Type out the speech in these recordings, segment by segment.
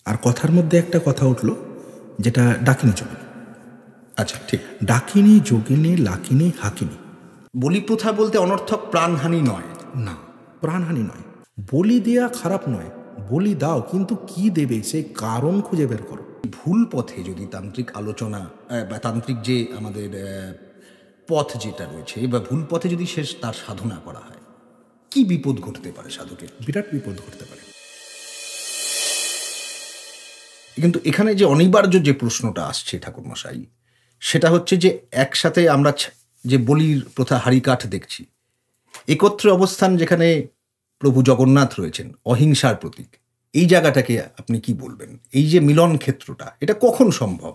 আর কথার মধ্যে একটা কথা উঠল, যেটা ডাকিনী যোগিনী। আচ্ছা, ঠিক। ডাকিনী যোগিনী লাকিনী হাকিনী। বলি প্রথা বলতে অনর্থক প্রাণহানি নয়। না, প্রাণহানি নয়। বলি দেয়া খারাপ নয়, বলি দাও, কিন্তু কি দেবে সেই কারণ খুঁজে বের করো। ভুল পথে যদি তান্ত্রিক আলোচনা বা তান্ত্রিক যে আমাদের পথ যেটা রয়েছে, বা ভুল পথে যদি তার সাধনা করা হয়, কি বিপদ ঘটতে পারে সাধকের? বিরাট বিপদ ঘটতে পারে। কিন্তু এখানে যে অনিবার্য যে প্রশ্নটা আসছে ঠাকুরমশাই, সেটা হচ্ছে যে একসাথে আমরা যে বলির প্রথা হাড়িকাঠ দেখছি, একত্রে অবস্থান যেখানে প্রভু জগন্নাথ রয়েছেন, অহিংসার প্রতীক, এই জায়গাটাকে আপনি কি বলবেন? এই যে মিলন ক্ষেত্রটা, এটা কখন সম্ভব?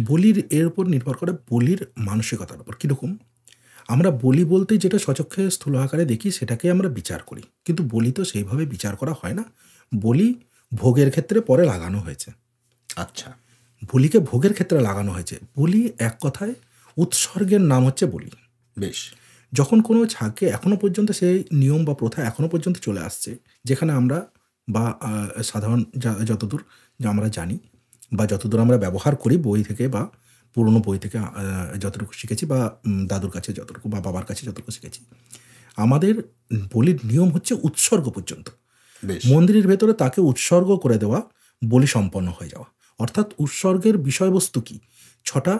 বলির এর উপর নির্ভর করে বলির মানসিকতার উপর। কীরকম? আমরা বলি বলতে যেটা সচক্ষে স্থূল আকারে দেখি সেটাকে আমরা বিচার করি, কিন্তু বলি তো সেইভাবে বিচার করা হয় না। বলি ভোগের ক্ষেত্রে পরে লাগানো হয়েছে। আচ্ছা, বলিকে ভোগের ক্ষেত্রে লাগানো হয়েছে। বলি এক কথায় উৎসর্গের নাম হচ্ছে বলি। বেশ। যখন কোনো ছাগকে এখনও পর্যন্ত সেই নিয়ম বা প্রথা এখনও পর্যন্ত চলে আসছে, যেখানে আমরা বা সাধারণ যতদূর আমরা জানি বা যতদূর আমরা ব্যবহার করি বই থেকে বা পুরনো বই থেকে যতটুকু শিখেছি বা দাদুর কাছে যতটুকু বা বাবার কাছে যতটুকু শিখেছি, আমাদের বলির নিয়ম হচ্ছে উৎসর্গ পর্যন্ত। মন্দিরের ভেতরে তাকে উৎসর্গ করে দেওয়া, বলি সম্পন্ন হয়ে যাওয়া। অর্থাৎ উৎসর্গের বিষয়বস্তু কি? 6টা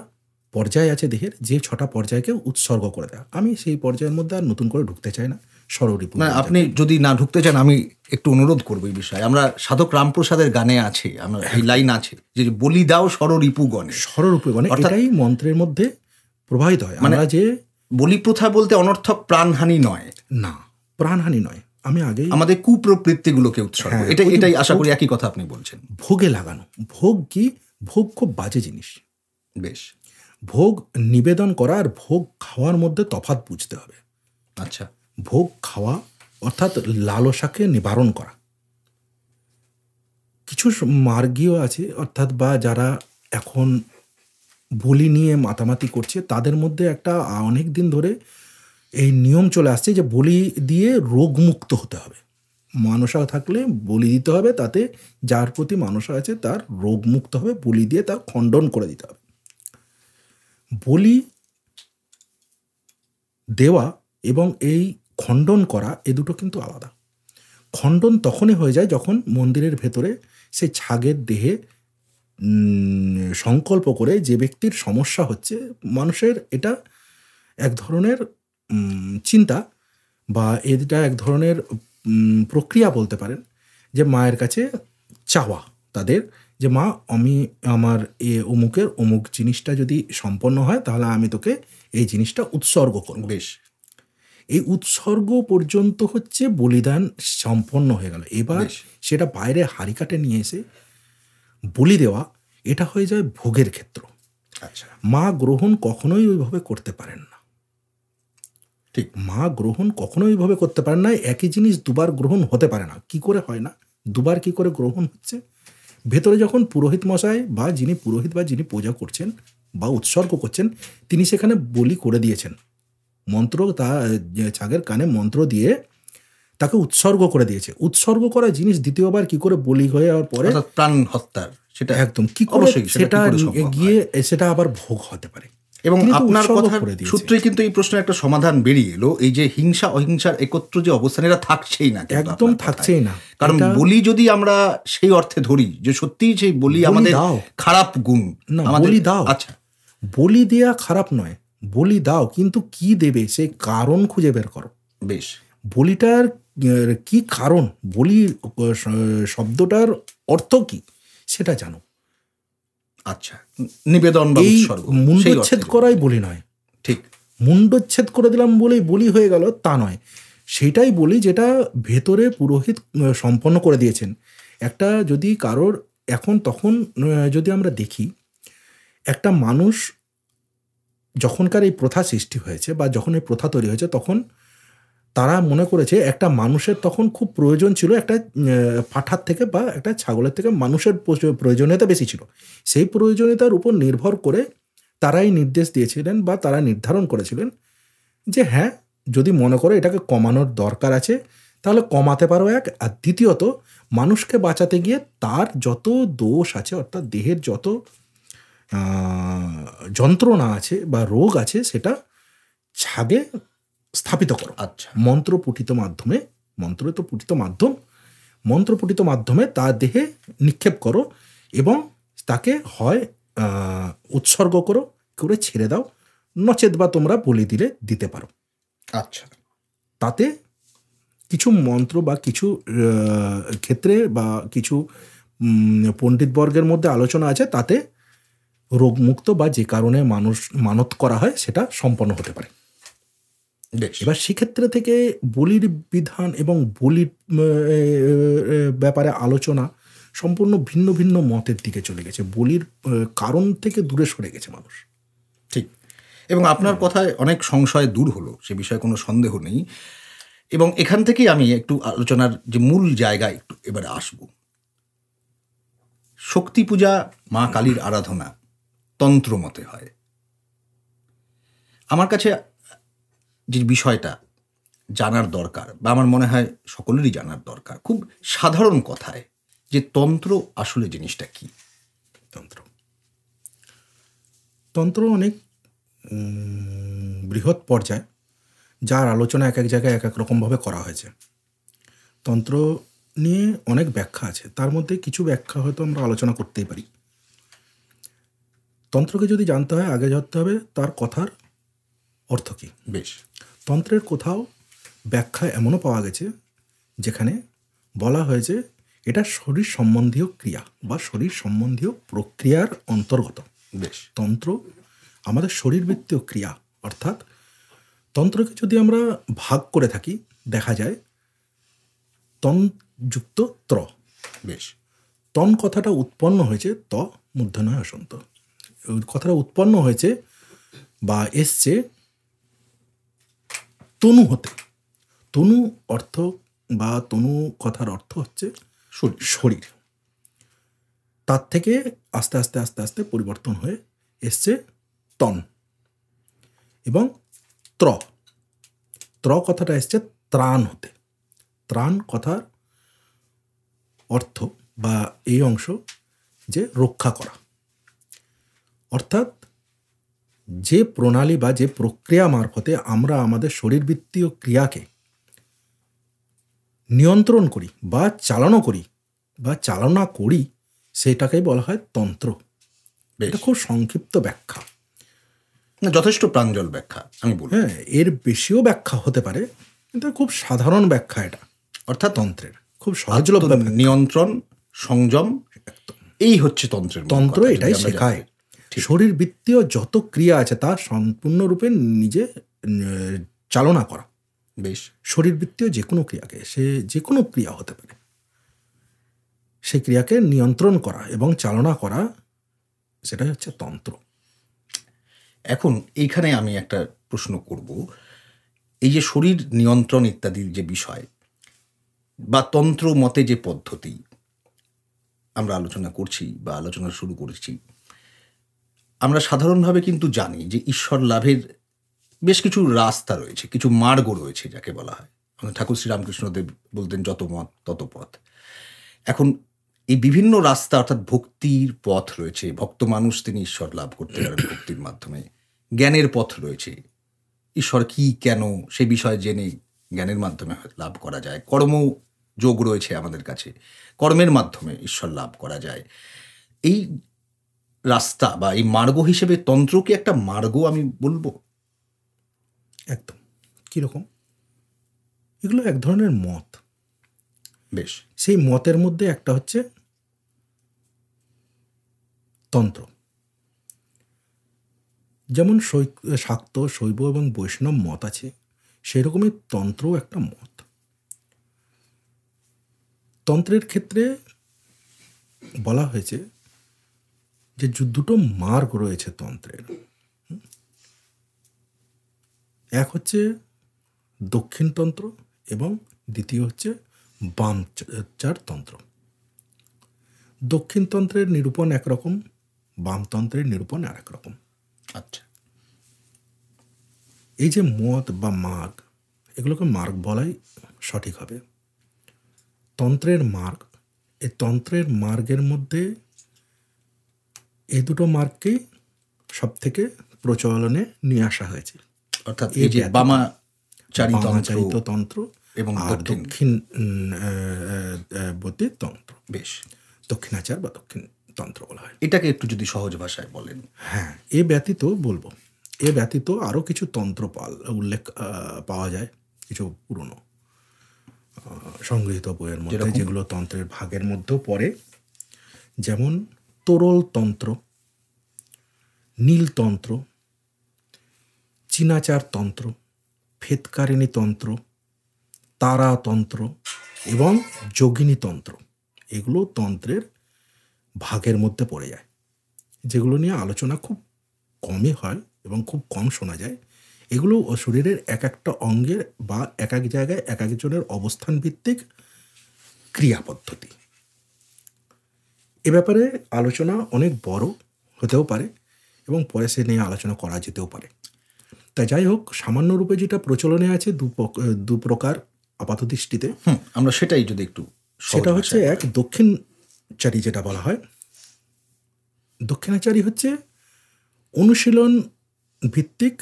পর্যায় আছে দেহের, যে 6টা পর্যায়কে উৎসর্গ করে দেওয়া। আমি সেই পর্যায়ের মধ্যে আর নতুন করে ঢুকতে চাই না। সররিপু, আপনি যদি না ঢুকতে চান, আমি একটু অনুরোধ করবো এই বিষয়ে। আমরা সাধক রামপ্রসাদের গানে আছে, আমরা এই লাইন আছে যে বলি দাও সররিপু গণে। সররিপু গণে, এটাই মন্ত্রের মধ্যে প্রবাহিত হয়। আমরা যে বলি প্রথা বলতে অনর্থক প্রাণহানি নয়। না, প্রাণহানি নয়। আমি আগে আমাদের কুপ্রবৃত্তিগুলোকে উৎসর্গ, এটাই আশা করি একই কথা আপনি বলছেন। ভোগে লাগানো। ভোগ কি? ভোগ খুব বাজে জিনিস। বেশ। ভোগ নিবেদন করা আর ভোগ খাওয়ার মধ্যে তফাৎ বুঝতে হবে। আচ্ছা। ভোগ খাওয়া অর্থাৎ লালসাকে নিবারণ করা। কিছু মার্গীয় আছে, অর্থাৎ বা যারা এখন বলি নিয়ে মাতামাতি করছে, তাদের মধ্যে একটা অনেক দিন ধরে এই নিয়ম চলে আসছে যে বলি দিয়ে রোগমুক্ত হতে হবে। মানসা থাকলে বলি দিতে হবে, তাতে যার প্রতি মানসা আছে তার রোগমুক্ত হবে। বলি দিয়ে তার খণ্ডন করে দিতে হবে। বলি দেওয়া এবং এই খণ্ডন করা, এ দুটো কিন্তু আলাদা। খণ্ডন তখনই হয়ে যায় যখন মন্দিরের ভেতরে সেই ছাগের দেহে সংকল্প করে যে ব্যক্তির সমস্যা হচ্ছে, মানুষের এটা এক ধরনের চিন্তা বা এটা এক ধরনের প্রক্রিয়া বলতে পারেন, যে মায়ের কাছে চাওয়া তাদের, যে মা আমি আমার অমুকের অমুক জিনিসটা যদি সম্পন্ন হয় তাহলে আমি তোকে এই জিনিসটা উৎসর্গ করব। বেশ। এই উৎসর্গ পর্যন্ত হচ্ছে বলিদান সম্পন্ন হয়ে গেল। এবার সেটা বাইরে হাড়িকাঠে নিয়ে এসে বলি দেওয়া, এটা হয়ে যায় ভোগের ক্ষেত্র। আচ্ছা। মা গ্রহণ কখনোই ওইভাবে করতে পারেন না। ঠিক, মা গ্রহণ কখনোই ওইভাবে করতে পারেন না। একই জিনিস দুবার গ্রহণ হতে পারে না। কি করে হয় না? দুবার কি করে গ্রহণ হচ্ছে? ভেতরে যখন পুরোহিত মশাই বা যিনি পুরোহিত বা যিনি পূজা করছেন বা উৎসর্গ করছেন, তিনি সেখানে বলি করে দিয়েছেন। মন্ত্র তা ছাগের কানে মন্ত্র দিয়ে তাকে উৎসর্গ করে দিয়েছে। উৎসর্গ করা জিনিস দ্বিতীয়বার কি করে বলি হয়ে যাওয়ার পরে প্রাণ হত্যার, সেটা একদম কি করে সেটা গিয়ে সেটা আবার ভোগ হতে পারে। এবং আপনার কথার সূত্রেই কিন্তু এই প্রশ্নের একটা সমাধান বেরিয়ে এলো। এই যে হিংসা অহিংসার একত্র যে অবস্থান, এটা থাকছেই না, একদম থাকছেই না। কারণ বলি যদি আমরা সেই অর্থে ধরি যে সত্যিই সেই বলি আমাদের খারাপ গুণ, বলি দাও। আচ্ছা, বলি দেয়া খারাপ নয়, বলি দাও, কিন্তু কি দেবে সেই কারণ খুঁজে বের করো। বেশ। বলিটার কি কারণ, বলি শব্দটার অর্থ কি সেটা জানো। আচ্ছা, নিবেদন বা উৎসর্গ, মুন্ডচ্ছেদ করাই বলি নয়। ঠিক, মুন্ডচ্ছেদ করে দিলাম বলেই বলি হয়ে গেল তা নয়। সেটাই বলি যেটা ভেতরে পুরোহিত সম্পন্ন করে দিয়েছেন। একটা যদি কারোর এখন তখন যদি আমরা দেখি, একটা মানুষ যখনকার এই প্রথা সৃষ্টি হয়েছে বা যখন এই প্রথা তৈরি হয়েছে, তখন তারা মনে করেছে একটা মানুষের তখন খুব প্রয়োজন ছিল একটা পাঁঠার থেকে বা একটা ছাগলের থেকে মানুষের প্রয়োজনীয়তা বেশি ছিল। সেই প্রয়োজনীয়তার উপর নির্ভর করে তারাই নির্দেশ দিয়েছিলেন বা তারা নির্ধারণ করেছিলেন যে হ্যাঁ, যদি মনে করো এটাকে কমানোর দরকার আছে তাহলে কমাতে পারো এক। আর দ্বিতীয়ত মানুষকে বাঁচাতে গিয়ে তার যত দোষ আছে, অর্থাৎ দেহের যত যন্ত্রণা আছে বা রোগ আছে, সেটা ছাগে স্থাপিত করো। আচ্ছা, মন্ত্রপুটিত মাধ্যমে, মন্ত্রপুটিত মাধ্যমে তার দেহে নিক্ষেপ করো এবং তাকে হয় উৎসর্গ করে ছেড়ে দাও, নচেত বা তোমরা বলি দিতে পারো। আচ্ছা, তাতে কিছু মন্ত্র বা কিছু ক্ষেত্রে বা কিছু পণ্ডিতবর্গের মধ্যে আলোচনা আছে, তাতে রোগমুক্ত বা যে কারণে মানুষ মানত করা হয় সেটা সম্পন্ন হতে পারে। এবার সেক্ষেত্রে থেকে বলির বিধান এবং বলির ব্যাপারে আলোচনা সম্পূর্ণ ভিন্ন ভিন্ন মতের দিকে চলে গেছে। বলির কারণ থেকে দূরে সরে গেছে মানুষ। ঠিক। এবং আপনার কথায় অনেক সংশয় দূর হলো, সে বিষয়ে কোনো সন্দেহ নেই। এবং এখান থেকেই আমি একটু আলোচনার যে মূল জায়গায় একটু এবারে আসব। শক্তি পূজা, মা কালীর আরাধনা তন্ত্র মতে হয়। আমার কাছে যে বিষয়টা জানার দরকার, বা আমার মনে হয় সকলেরই জানার দরকার, খুব সাধারণ কথায়, যে তন্ত্র আসলে জিনিসটা কি। তন্ত্র অনেক বৃহৎ পর্যায়ে, যার আলোচনা এক এক জায়গায় এক এক রকমভাবে করা হয়েছে। তন্ত্র নিয়ে অনেক ব্যাখ্যা আছে, তার মধ্যে কিছু ব্যাখ্যা হয়তো আমরা আলোচনা করতেই পারি। তন্ত্রকে যদি জানতে হয়, আগে জানতে হবে তার কথার অর্থ কী। বেশ। তন্ত্রের কোথাও ব্যাখ্যা এমনও পাওয়া গেছে যেখানে বলা হয়েছে এটা শরীর সম্বন্ধীয় ক্রিয়া বা শরীর সম্বন্ধীয় প্রক্রিয়ার অন্তর্গত। বেশ। তন্ত্র আমাদের শরীরবৃত্তীয় ক্রিয়া, অর্থাৎ তন্ত্রকে যদি আমরা ভাগ করে থাকি, দেখা যায় তন যুক্ত ত্র। বেশ। তন কথাটা উৎপন্ন হয়েছে ত মূর্ধন্যয় হসন্ত, কথাটা উৎপন্ন হয়েছে বা এসছে তনু হতে। তনু অর্থ বা তনু কথার অর্থ হচ্ছে শরীর। তার থেকে আস্তে আস্তে আস্তে আস্তে পরিবর্তন হয়ে এসছে তন। এবং ত্র কথাটা এসছে ত্রাণ হতে। ত্রাণ কথার অর্থ বা এই অংশ যে রক্ষা করা, অর্থাৎ যে প্রণালী বা যে প্রক্রিয়া মারফতে আমরা আমাদের শরীরবৃত্তীয় ক্রিয়াকে নিয়ন্ত্রণ করি বা চালনা করি, সেটাকেই বলা হয় তন্ত্র। এটা খুব সংক্ষিপ্ত ব্যাখ্যা, যথেষ্ট প্রাঞ্জল ব্যাখ্যা আমি বলব। হ্যাঁ, এর বেশিও ব্যাখ্যা হতে পারে, কিন্তু খুব সাধারণ ব্যাখ্যা এটা। অর্থাৎ তন্ত্রের খুব সহজলভ্য নিয়ন্ত্রণ, সংযম, এই হচ্ছে তন্ত্র। এটাই শেখায়। শরীরবৃত্তীয় যত ক্রিয়া আছে তা সম্পূর্ণরূপে নিজে চালনা করা। বেশ। শরীরবৃত্তীয় যে কোনো ক্রিয়াকে, সে যে কোনো ক্রিয়া হতে পারে, সেই ক্রিয়াকে নিয়ন্ত্রণ করা এবং চালনা করা, সেটাই হচ্ছে তন্ত্র। এখন এইখানে আমি একটা প্রশ্ন করব, এই যে শরীর নিয়ন্ত্রণ ইত্যাদির যে বিষয় বা তন্ত্র মতে যে পদ্ধতি আমরা আলোচনা করছি বা আলোচনা শুরু করেছি, আমরা সাধারণভাবে কিন্তু জানি যে ঈশ্বর লাভের বেশ কিছু রাস্তা রয়েছে, কিছু মার্গ রয়েছে, যাকে বলা হয়। ঠাকুর শ্রীরামকৃষ্ণদেব বলতেন যত মত তত পথ। এখন এই বিভিন্ন রাস্তা, অর্থাৎ ভক্তির পথ রয়েছে, ভক্ত মানুষ তিনি ঈশ্বর লাভ করতে পারেন ভক্তির মাধ্যমে। জ্ঞানের পথ রয়েছে, ঈশ্বর কি কেন সে বিষয়ে জেনে জ্ঞানের মাধ্যমে লাভ করা যায়। কর্মযোগ রয়েছে আমাদের কাছে, কর্মের মাধ্যমে ঈশ্বর লাভ করা যায়। এই রাস্তা বা এই মার্গ হিসেবে তন্ত্র কি একটা মার্গ আমি বলবো? একদম। কীরকম? এগুলো এক ধরনের মত। বেশ। সেই মতের মধ্যে একটা হচ্ছে তন্ত্র। যেমন শাক্ত, শৈব এবং বৈষ্ণব মত আছে, সেই রকমই তন্ত্রও একটা মত। তন্ত্রের ক্ষেত্রে বলা হয়েছে যে দুটো মার্গ রয়েছে তন্ত্রের। এক হচ্ছে দক্ষিণতন্ত্র এবং দ্বিতীয় হচ্ছে বামচার তন্ত্র। দক্ষিণতন্ত্রের নিরূপণ একরকম, বামতন্ত্রের নিরূপণ আরেক রকম। আচ্ছা। এই যে মত বা মার্গ, এগুলোকে মার্গ বলাই সঠিক হবে। তন্ত্রের মার্গ এই তন্ত্রের মার্গের মধ্যে এই দুটো মার্গকেই সব থেকে প্রচলনে নিয়ে আসা হয়েছে, অর্থাৎ এই যে বামাচারিত তন্ত্র এবং আর দক্ষিণবর্তী তন্ত্র, বেশ দক্ষিণাচার বা দক্ষিণ তন্ত্র বলা হয়। এটাকে একটু যদি সহজ ভাষায় বলেন। হ্যাঁ, এ ব্যতীত আরও কিছু তন্ত্র উল্লেখ পাওয়া যায় কিছু পুরনো সংগৃহীত বইয়ের মধ্যে, যেগুলো তন্ত্রের ভাগের মধ্যেও পড়ে। যেমন তোরল তন্ত্র, নীলতন্ত্র, চীনাচার তন্ত্র, ফেতকারিণী তন্ত্র, তারাতন্ত্র এবং যোগিনী তন্ত্র। এগুলো তন্ত্রের ভাগের মধ্যে পড়ে যায়, যেগুলো নিয়ে আলোচনা খুব কমই হয় এবং খুব কম শোনা যায়। এগুলো শরীরের এক একটা অঙ্গের বা এক এক জায়গায় এক একজনের অবস্থান ভিত্তিক ক্রিয়া পদ্ধতি। এ ব্যাপারে আলোচনা অনেক বড় হতেও পারে এবং পরে সে নিয়ে আলোচনা করা যেতেও পারে। তাই যাই হোক, সামান্য রূপে যেটা প্রচলনে আছে দু প্রকার আপাত দৃষ্টিতে, আমরা সেটাই যদি একটু, সেটা হচ্ছে এক দক্ষিণাচারী, যেটা বলা হয়। দক্ষিণাচারী হচ্ছে অনুশীলন ভিত্তিক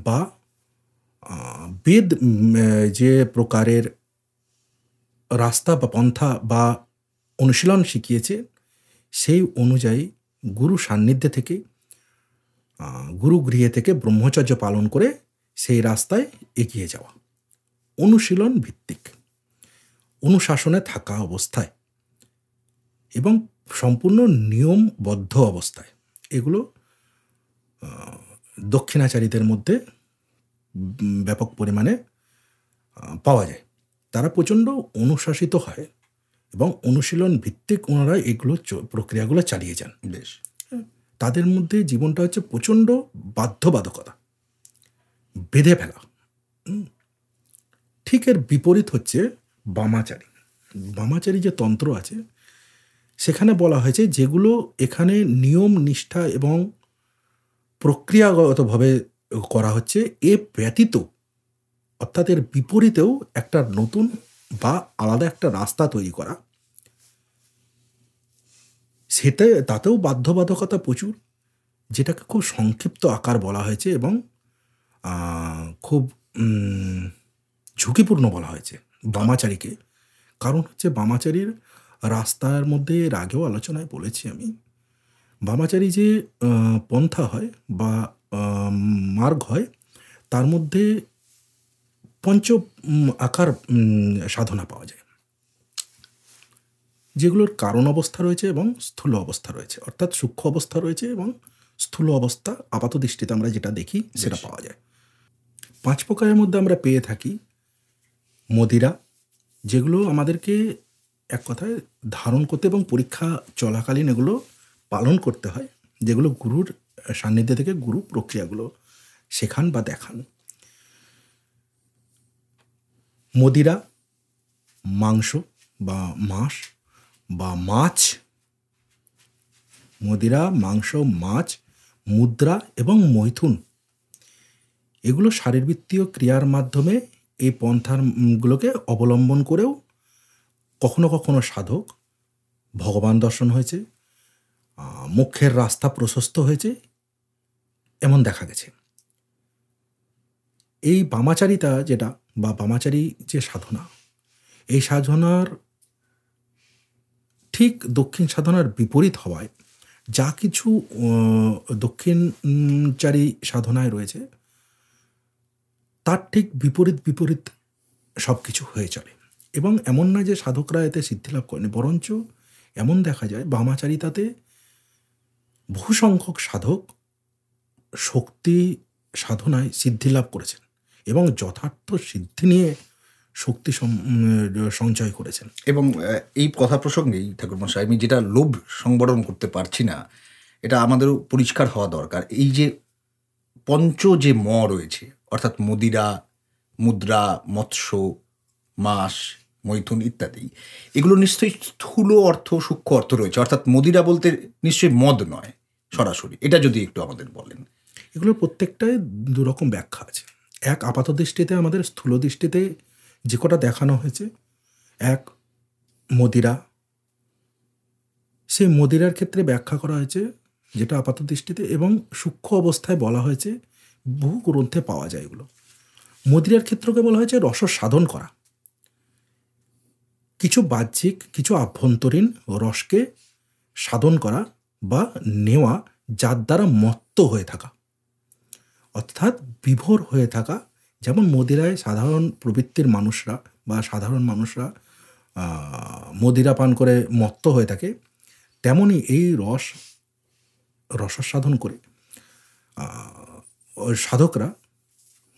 বা বেদ যে প্রকারের রাস্তা বা পন্থা বা অনুশীলন শিখিয়েছে সেই অনুযায়ী গুরু সান্নিধ্যে থেকে, গুরু গৃহে থেকে ব্রহ্মচর্য পালন করে সেই রাস্তায় এগিয়ে যাওয়া, অনুশীলন ভিত্তিক, অনুশাসনে থাকা অবস্থায় এবং সম্পূর্ণ নিয়মবদ্ধ অবস্থায়। এগুলো দক্ষিণাচারীদের মধ্যে ব্যাপক পরিমাণে পাওয়া যায়। তারা প্রচণ্ড অনুশাসিত হয় এবং অনুশীলন ভিত্তিক ওনারা এগুলো প্রক্রিয়াগুলো চালিয়ে যান। বেশ, তাদের মধ্যে জীবনটা হচ্ছে প্রচণ্ড বাধ্যবাধকতা, বেঁধে ফেলা। ঠিক এর বিপরীত হচ্ছে বামাচারী। বামাচারী যে তন্ত্র আছে সেখানে বলা হয়েছে যেগুলো এখানে নিয়ম নিষ্ঠা এবং প্রক্রিয়াগতভাবে করা হচ্ছে, এ ব্যতীত অর্থাৎ এর বিপরীতেও একটা নতুন বা আলাদা একটা রাস্তা তৈরি করা, তাতেও বাধ্যবাধকতা প্রচুর, যেটাকে খুব সংক্ষিপ্ত আকার বলা হয়েছে এবং খুব ঝুঁকিপূর্ণ বলা হয়েছে বামাচারীকে। কারণ হচ্ছে বামাচারীর রাস্তার মধ্যে এর আগেও আলোচনায় বলেছি আমি, বামাচারী যে পন্থা হয় বা মার্গ হয় তার মধ্যে পঞ্চ আকার সাধনা পাওয়া যায়, যেগুলোর কারণ অবস্থা রয়েছে এবং স্থূল অবস্থা রয়েছে, অর্থাৎ সূক্ষ্ম অবস্থা রয়েছে এবং স্থূল অবস্থা আপাত দৃষ্টিতে আমরা যেটা দেখি সেটা পাওয়া যায়। 5 প্রকারের মধ্যে আমরা পেয়ে থাকি মদিরা, যেগুলো আমাদেরকে এক কথায় ধারণ করতে এবং পরীক্ষা চলাকালীন এগুলো পালন করতে হয়, যেগুলো গুরুর সান্নিধ্যে থেকে গুরু প্রক্রিয়াগুলো শেখান বা দেখান। মদিরা, মাংস বা মাছ বা মাছ, মদিরা, মাংস, মাছ, মুদ্রা এবং মৈথুন, এগুলো শারীরবৃত্তীয় ক্রিয়ার মাধ্যমে এই পন্থাগুলোকে অবলম্বন করেও কখনো কখনো সাধক ভগবান দর্শন হয়েছে, মোক্ষের রাস্তা প্রশস্ত হয়েছে, এমন দেখা গেছে। এই বামাচারিতা যেটা বা বামাচারী যে সাধনা, এই সাধনার ঠিক দক্ষিণ সাধনার বিপরীত হওয়ায় যা কিছু দক্ষিণচারী সাধনায় রয়েছে তার ঠিক বিপরীত সব কিছু হয়ে চলে। এবং এমন না যে সাধকরা এতে সিদ্ধিলাভ করেনি, বরঞ্চ এমন দেখা যায় বামাচারিতাতে বহু সংখ্যক সাধক শক্তি সাধনায় সিদ্ধিলাভ করেছেন এবং যথার্থ সিদ্ধি নিয়ে শক্তি সঞ্চয় করেছেন। এবং এই কথা প্রসঙ্গেই ঠাকুরমশাই, আমি যেটা লোভ সংবরণ করতে পারছি না, এটা আমাদেরও পরিষ্কার হওয়া দরকার। এই যে পঞ্চ যে রয়েছে, অর্থাৎ মদিরা, মুদ্রা, মৎস্য, মাস, মৈথুন ইত্যাদি, এগুলো নিশ্চয়ই স্থূল অর্থ, সূক্ষ্ম অর্থ রয়েছে। অর্থাৎ মদিরা বলতে নিশ্চয়ই মদ নয় সরাসরি, এটা যদি একটু আমাদের বলেন। এগুলোর প্রত্যেকটায় দুরকম ব্যাখ্যা আছে। এক, আপাত দৃষ্টিতে আমাদের স্থূল দৃষ্টিতে যে কটা দেখানো হয়েছে, এক মদিরা সেই মদিরার ক্ষেত্রে ব্যাখ্যা করা হয়েছে যেটা আপাত দৃষ্টিতে, এবং সূক্ষ্ম অবস্থায় বলা হয়েছে, বহু গ্রন্থে পাওয়া যায় এগুলো। মদিরার ক্ষেত্রকে বলা হয়েছে রস সাধন করা, কিছু বাহ্যিক কিছু আভ্যন্তরীণ রসকে সাধন করা বা নেওয়া, যার দ্বারা মত্ত হয়ে থাকা, অর্থাৎ বিভোর হয়ে থাকা। যেমন মদিরায় সাধারণ প্রবৃত্তির মানুষরা বা সাধারণ মানুষরা মদিরা পান করে মত্ত হয়ে থাকে, তেমনি এই রসাস্বাদন করে সাধকরা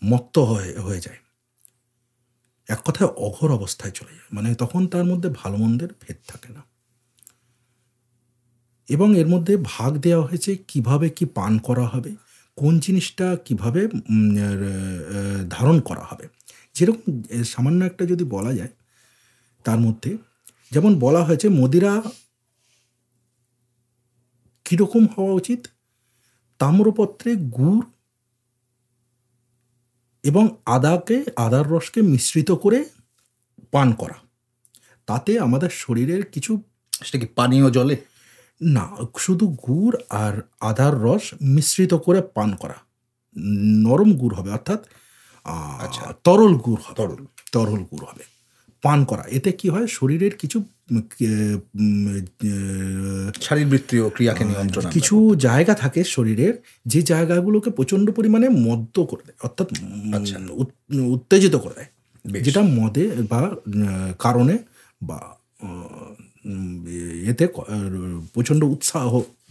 মত্ত হয়ে যায়, এক কথায় অঘোর অবস্থায় চলে যায়। মানে তখন তার মধ্যে ভালো মন্দের ভেদ থাকে না। এবং এর মধ্যে ভাগ দেওয়া হয়েছে কিভাবে কি পান করা হবে, কোন জিনিসটা কিভাবে ধারণ করা হবে। যেরকম সামান্য একটা যদি বলা যায়, তার মধ্যে যেমন বলা হয়েছে মদিরা কীরকম হওয়া উচিত, তাম্রপত্রে গুড় এবং আদার রসকে মিশ্রিত করে পান করা। তাতে আমাদের শরীরের কিছু, সেটা কি পানীয় জলে? না, শুধু গুড় আর আদার রস মিশ্রিত করে পান করা। নরম গুড় হবে, অর্থাৎ তরল গুড় হবে, তরল গুড় হবে পান করা। এতে কি হয়, শরীরের কিছু শারীরবৃত্তীয় ক্রিয়াকে নিয়ন্ত্রণ, কিছু জায়গা থাকে শরীরের, যে জায়গাগুলোকে প্রচণ্ড পরিমাণে মদ্য করে দেয়, অর্থাৎ উত্তেজিত করে দেয়, যেটা মদে বা কারণে বা এতে প্রচণ্ড উৎসাহ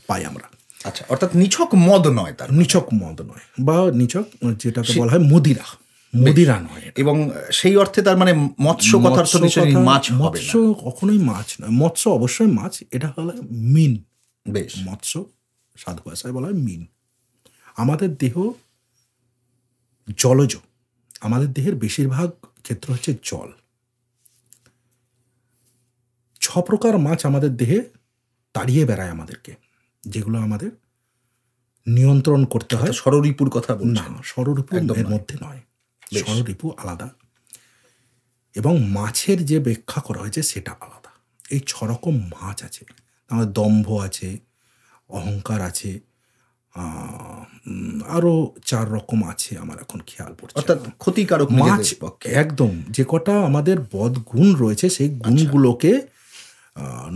পাই আমরা। আচ্ছা, অর্থাৎ নিছক মদ নয়, তার নিছক মদ নয়, বা নিছক যেটাকে বলা হয় মদিরা নয়। এবং সেই অর্থে তার মানে মৎস্য কথার তো নিশ্চয়ই মাছ হবে না। মৎস্য কখনোই মাছ নয়, মৎস্য অবশ্যই মাছ। এটা হলো মিন। বেশ, মৎস্য সাধু ভাষায় বলা হয় মিন। আমাদের দেহ জলজ, আমাদের দেহের বেশিরভাগ ক্ষেত্র হচ্ছে জল। 6 প্রকার মাছ আমাদের দেহে তাড়িয়ে বেড়ায় আমাদেরকে, যেগুলো আমাদের নিয়ন্ত্রণ করতে হয়। ষড়রিপুর কথা না, ষড়রিপু এর মধ্যে নয়, ষড়রিপু আলাদা, এবং মাছের যে ব্যাখ্যা করা হয়েছে সেটা আলাদা। এই 6 রকম মাছ আছে। আমাদের দম্ভ আছে, অহংকার আছে, আরও 4 রকম আছে, আমার এখন খেয়াল পড়ছে। অর্থাৎ ক্ষতিকারক মাছ একদম, যে কটা আমাদের বদগুণ রয়েছে সেই গুণগুলোকে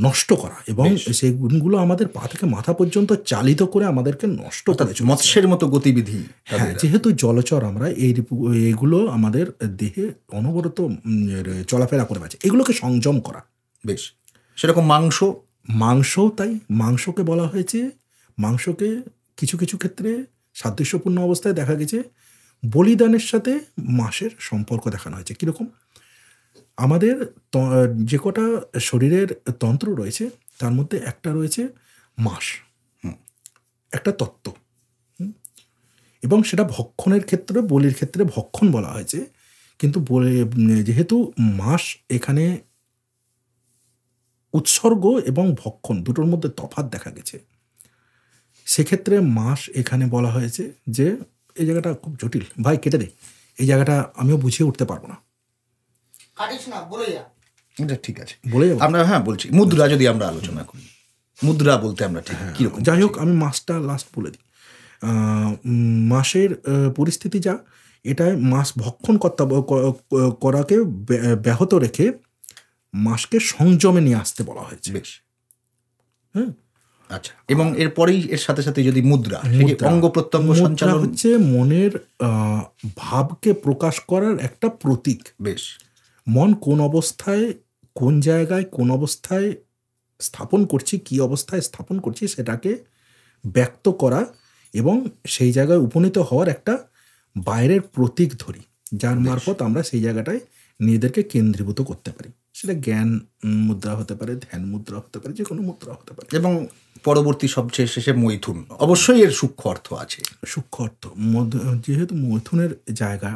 নষ্ট করা, এবং সেই গুণগুলো আমাদের পা থেকে মাথা পর্যন্ত চালিত করে আমাদেরকে নষ্ট করে, মৎস্যের মতো গতিবিধি। হ্যাঁ, যেহেতু জলচর আমরা, এইগুলো আমাদের দেহে অনবরত চলাফেরা করে আছে, এগুলোকে সংযম করা। বেশ, সেরকম মাংসও তাই। মাংসকে বলা হয়েছে, মাংসকে কিছু কিছু ক্ষেত্রে সাদৃশ্যপূর্ণ অবস্থায় দেখা গেছে বলিদানের সাথে মাসের সম্পর্ক দেখানো হয়েছে। কীরকম, আমাদের যে কটা শরীরের তন্ত্র রয়েছে তার মধ্যে একটা রয়েছে মাস, একটা তত্ত্ব, এবং সেটা ভক্ষণের ক্ষেত্রে, বলির ক্ষেত্রে ভক্ষণ বলা হয়েছে। কিন্তু যেহেতু মাস এখানে উৎসর্গ এবং ভক্ষণ দুটোর মধ্যে তফাৎ দেখা গেছে, সেক্ষেত্রে মাস এখানে বলা হয়েছে যে, এই জায়গাটা খুব জটিল, ভাই কেটে দে, এই জায়গাটা আমিও বুঝিয়ে উঠতে পারবো না। ঠিক আছে, বলে আমরা বলছি মুদ্রা যদি আমরা আলোচনা করি, মুদ্রা বলতে আমরা ঠিক কিরকম, যাই হোক, আমি মাসটা লাস্ট বলে দিই। মাসের পরিস্থিতি যা, এটায় মাস ভক্ষণ করাকে ব্যাহত রেখে মাসকে সংযমে নিয়ে আসতে বলা হয়েছে। বেশ, হ্যাঁ, আচ্ছা। এবং এরপরেই এর সাথে সাথে যদি মুদ্রা, অঙ্গ প্রত্যঙ্গ সঞ্চালন হচ্ছে মনের ভাবকে প্রকাশ করার একটা প্রতীক। বেশ, মন কোন অবস্থায়, কোন জায়গায়, কোন অবস্থায় স্থাপন করছি, কি অবস্থায় স্থাপন করছি, সেটাকে ব্যক্ত করা এবং সেই জায়গায় উপনীত হওয়ার একটা বাইরের প্রতীক ধরি, যার মারফত আমরা সেই জায়গাটায় নিজেদেরকে কেন্দ্রীভূত করতে পারি। সেটা জ্ঞান মুদ্রা হতে পারে, ধ্যান মুদ্রা হতে পারে, যে কোনো মুদ্রা হতে পারে। এবং পরবর্তী সবচেয়ে শেষে মৈথুন, অবশ্যই এর সূক্ষ্ম অর্থ আছে। সূক্ষ্ম অর্থ, যেহেতু মৈথুনের জায়গা,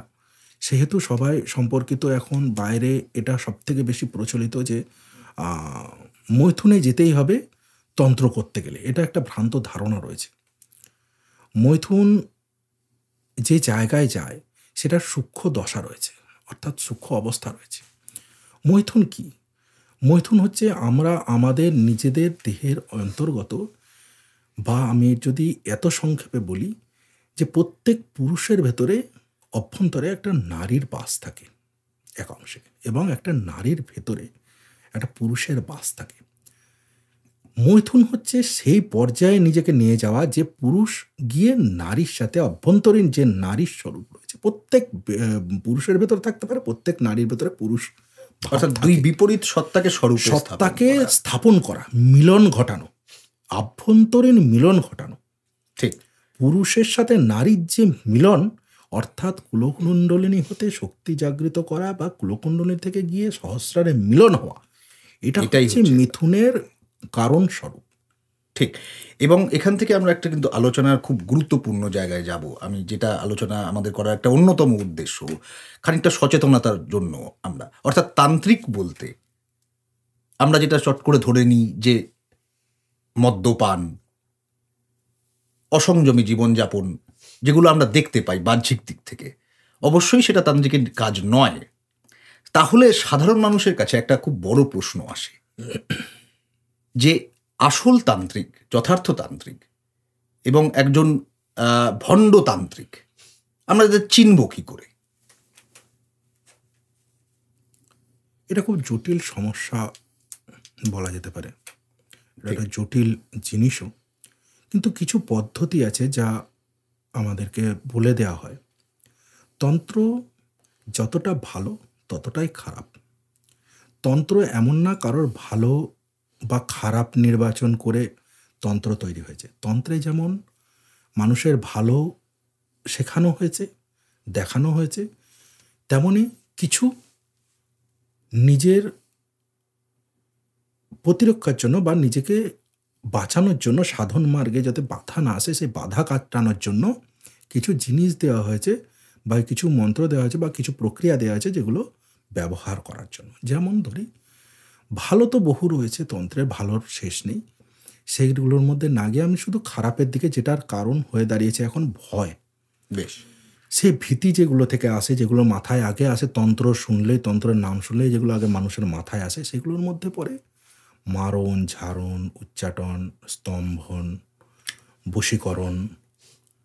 সেহেতু সবাই সম্পর্কিত এখন বাইরে এটা সবথেকে বেশি প্রচলিত যে মৈথুনে যেতেই হবে তন্ত্র করতে গেলে। এটা একটা ভ্রান্ত ধারণা রয়েছে। মৈথুন যে জায়গায় যায় সেটার সূক্ষ্ম দশা রয়েছে, অর্থাৎ সূক্ষ্ম অবস্থা রয়েছে। মৈথুন কি? মৈথুন হচ্ছে আমরা আমাদের নিজেদের দেহের অন্তর্গত, বা আমি যদি এত সংক্ষেপে বলি যে প্রত্যেক পুরুষের ভেতরে অভ্যন্তরে একটা নারীর বাস থাকে এক অংশে, এবং একটা নারীর ভেতরে একটা পুরুষের বাস থাকে। মৈথুন হচ্ছে সেই পর্যায়ে নিজেকে নিয়ে যাওয়া যে পুরুষ গিয়ে নারীর সাথে অভ্যন্তরীণ যে নারীর স্বরূপ রয়েছে, প্রত্যেক ভেতরে থাকতে পারে, প্রত্যেক নারীর ভেতরে পুরুষ ভাব অর্থাৎ থাকে। দুই বিপরীত সত্তাকে সত্তাকে স্থাপন করা, মিলন ঘটানো, আভ্যন্তরীণ মিলন ঘটানো। ঠিক। পুরুষের সাথে নারীর যে মিলন, অর্থাৎ কুলকুণ্ডলিনী হতে শক্তি জাগৃত করা বা কুলকুণ্ডলিনী থেকে গিয়ে সহস্রারে মিলন হওয়া, এটা এটাই হচ্ছে হচ্ছে মিথুনের কারণ স্বরূপ। ঠিক। এবং এখান থেকে আমরা একটা কিন্তু আলোচনার খুব গুরুত্বপূর্ণ জায়গায় যাব। আমি যেটা আলোচনা আমাদের করার একটা অন্যতম উদ্দেশ্য, খানিকটা সচেতনতার জন্য আমরা, অর্থাৎ তান্ত্রিক বলতে আমরা যেটা চট করে ধরে নিই যে মদ্যপান, অসংযমী জীবনযাপন, যেগুলো আমরা দেখতে পাই বাহ্যিক দিক থেকে, অবশ্যই সেটা তান্ত্রিকের কাজ নয়। তাহলে সাধারণ মানুষের কাছে একটা খুব বড় প্রশ্ন আসে যে আসল তান্ত্রিক, যথার্থ তান্ত্রিক এবং একজন ভণ্ড তান্ত্রিক আমরা এদের চিনব কী করে? এটা খুব জটিল সমস্যা বলা যেতে পারে, এটা একটা জটিল জিনিসও। কিন্তু কিছু পদ্ধতি আছে যা আমাদেরকে বলে দেওয়া হয়। তন্ত্র যতটা ভালো ততটাই খারাপ। তন্ত্র এমন না কারোর ভালো বা খারাপ নির্বাচন করে তন্ত্র তৈরি হয়েছে। তন্ত্রে যেমন মানুষের ভালো শেখানো হয়েছে, দেখানো হয়েছে, তেমনি কিছু নিজের প্রতিরক্ষার জন্য বা নিজেকে বাঁচানোর জন্য, সাধন মার্গে যাতে বাধা না আসে সেই বাধা কাটানোর জন্য কিছু জিনিস দেওয়া হয়েছে, বা কিছু মন্ত্র দেওয়া হয়েছে, বা কিছু প্রক্রিয়া দেওয়া হয়েছে যেগুলো ব্যবহার করার জন্য। যেমন ধরি, ভালো তো বহু রয়েছে তন্ত্রে, ভালোর শেষ নেই। সেইগুলোর মধ্যে না গিয়ে আমি শুধু খারাপের দিকে, যেটার কারণ হয়ে দাঁড়িয়েছে এখন ভয়, বেশ, সেই ভীতি যেগুলো থেকে আসে, যেগুলো মাথায় আগে আসে তন্ত্র শুনলেই, তন্ত্রের নাম শুনলেই যেগুলো আগে মানুষের মাথায় আসে, সেগুলোর মধ্যে পড়ে মারণ, ঝাড়ন, উচ্চাটন, স্তম্ভন, বশীকরণ,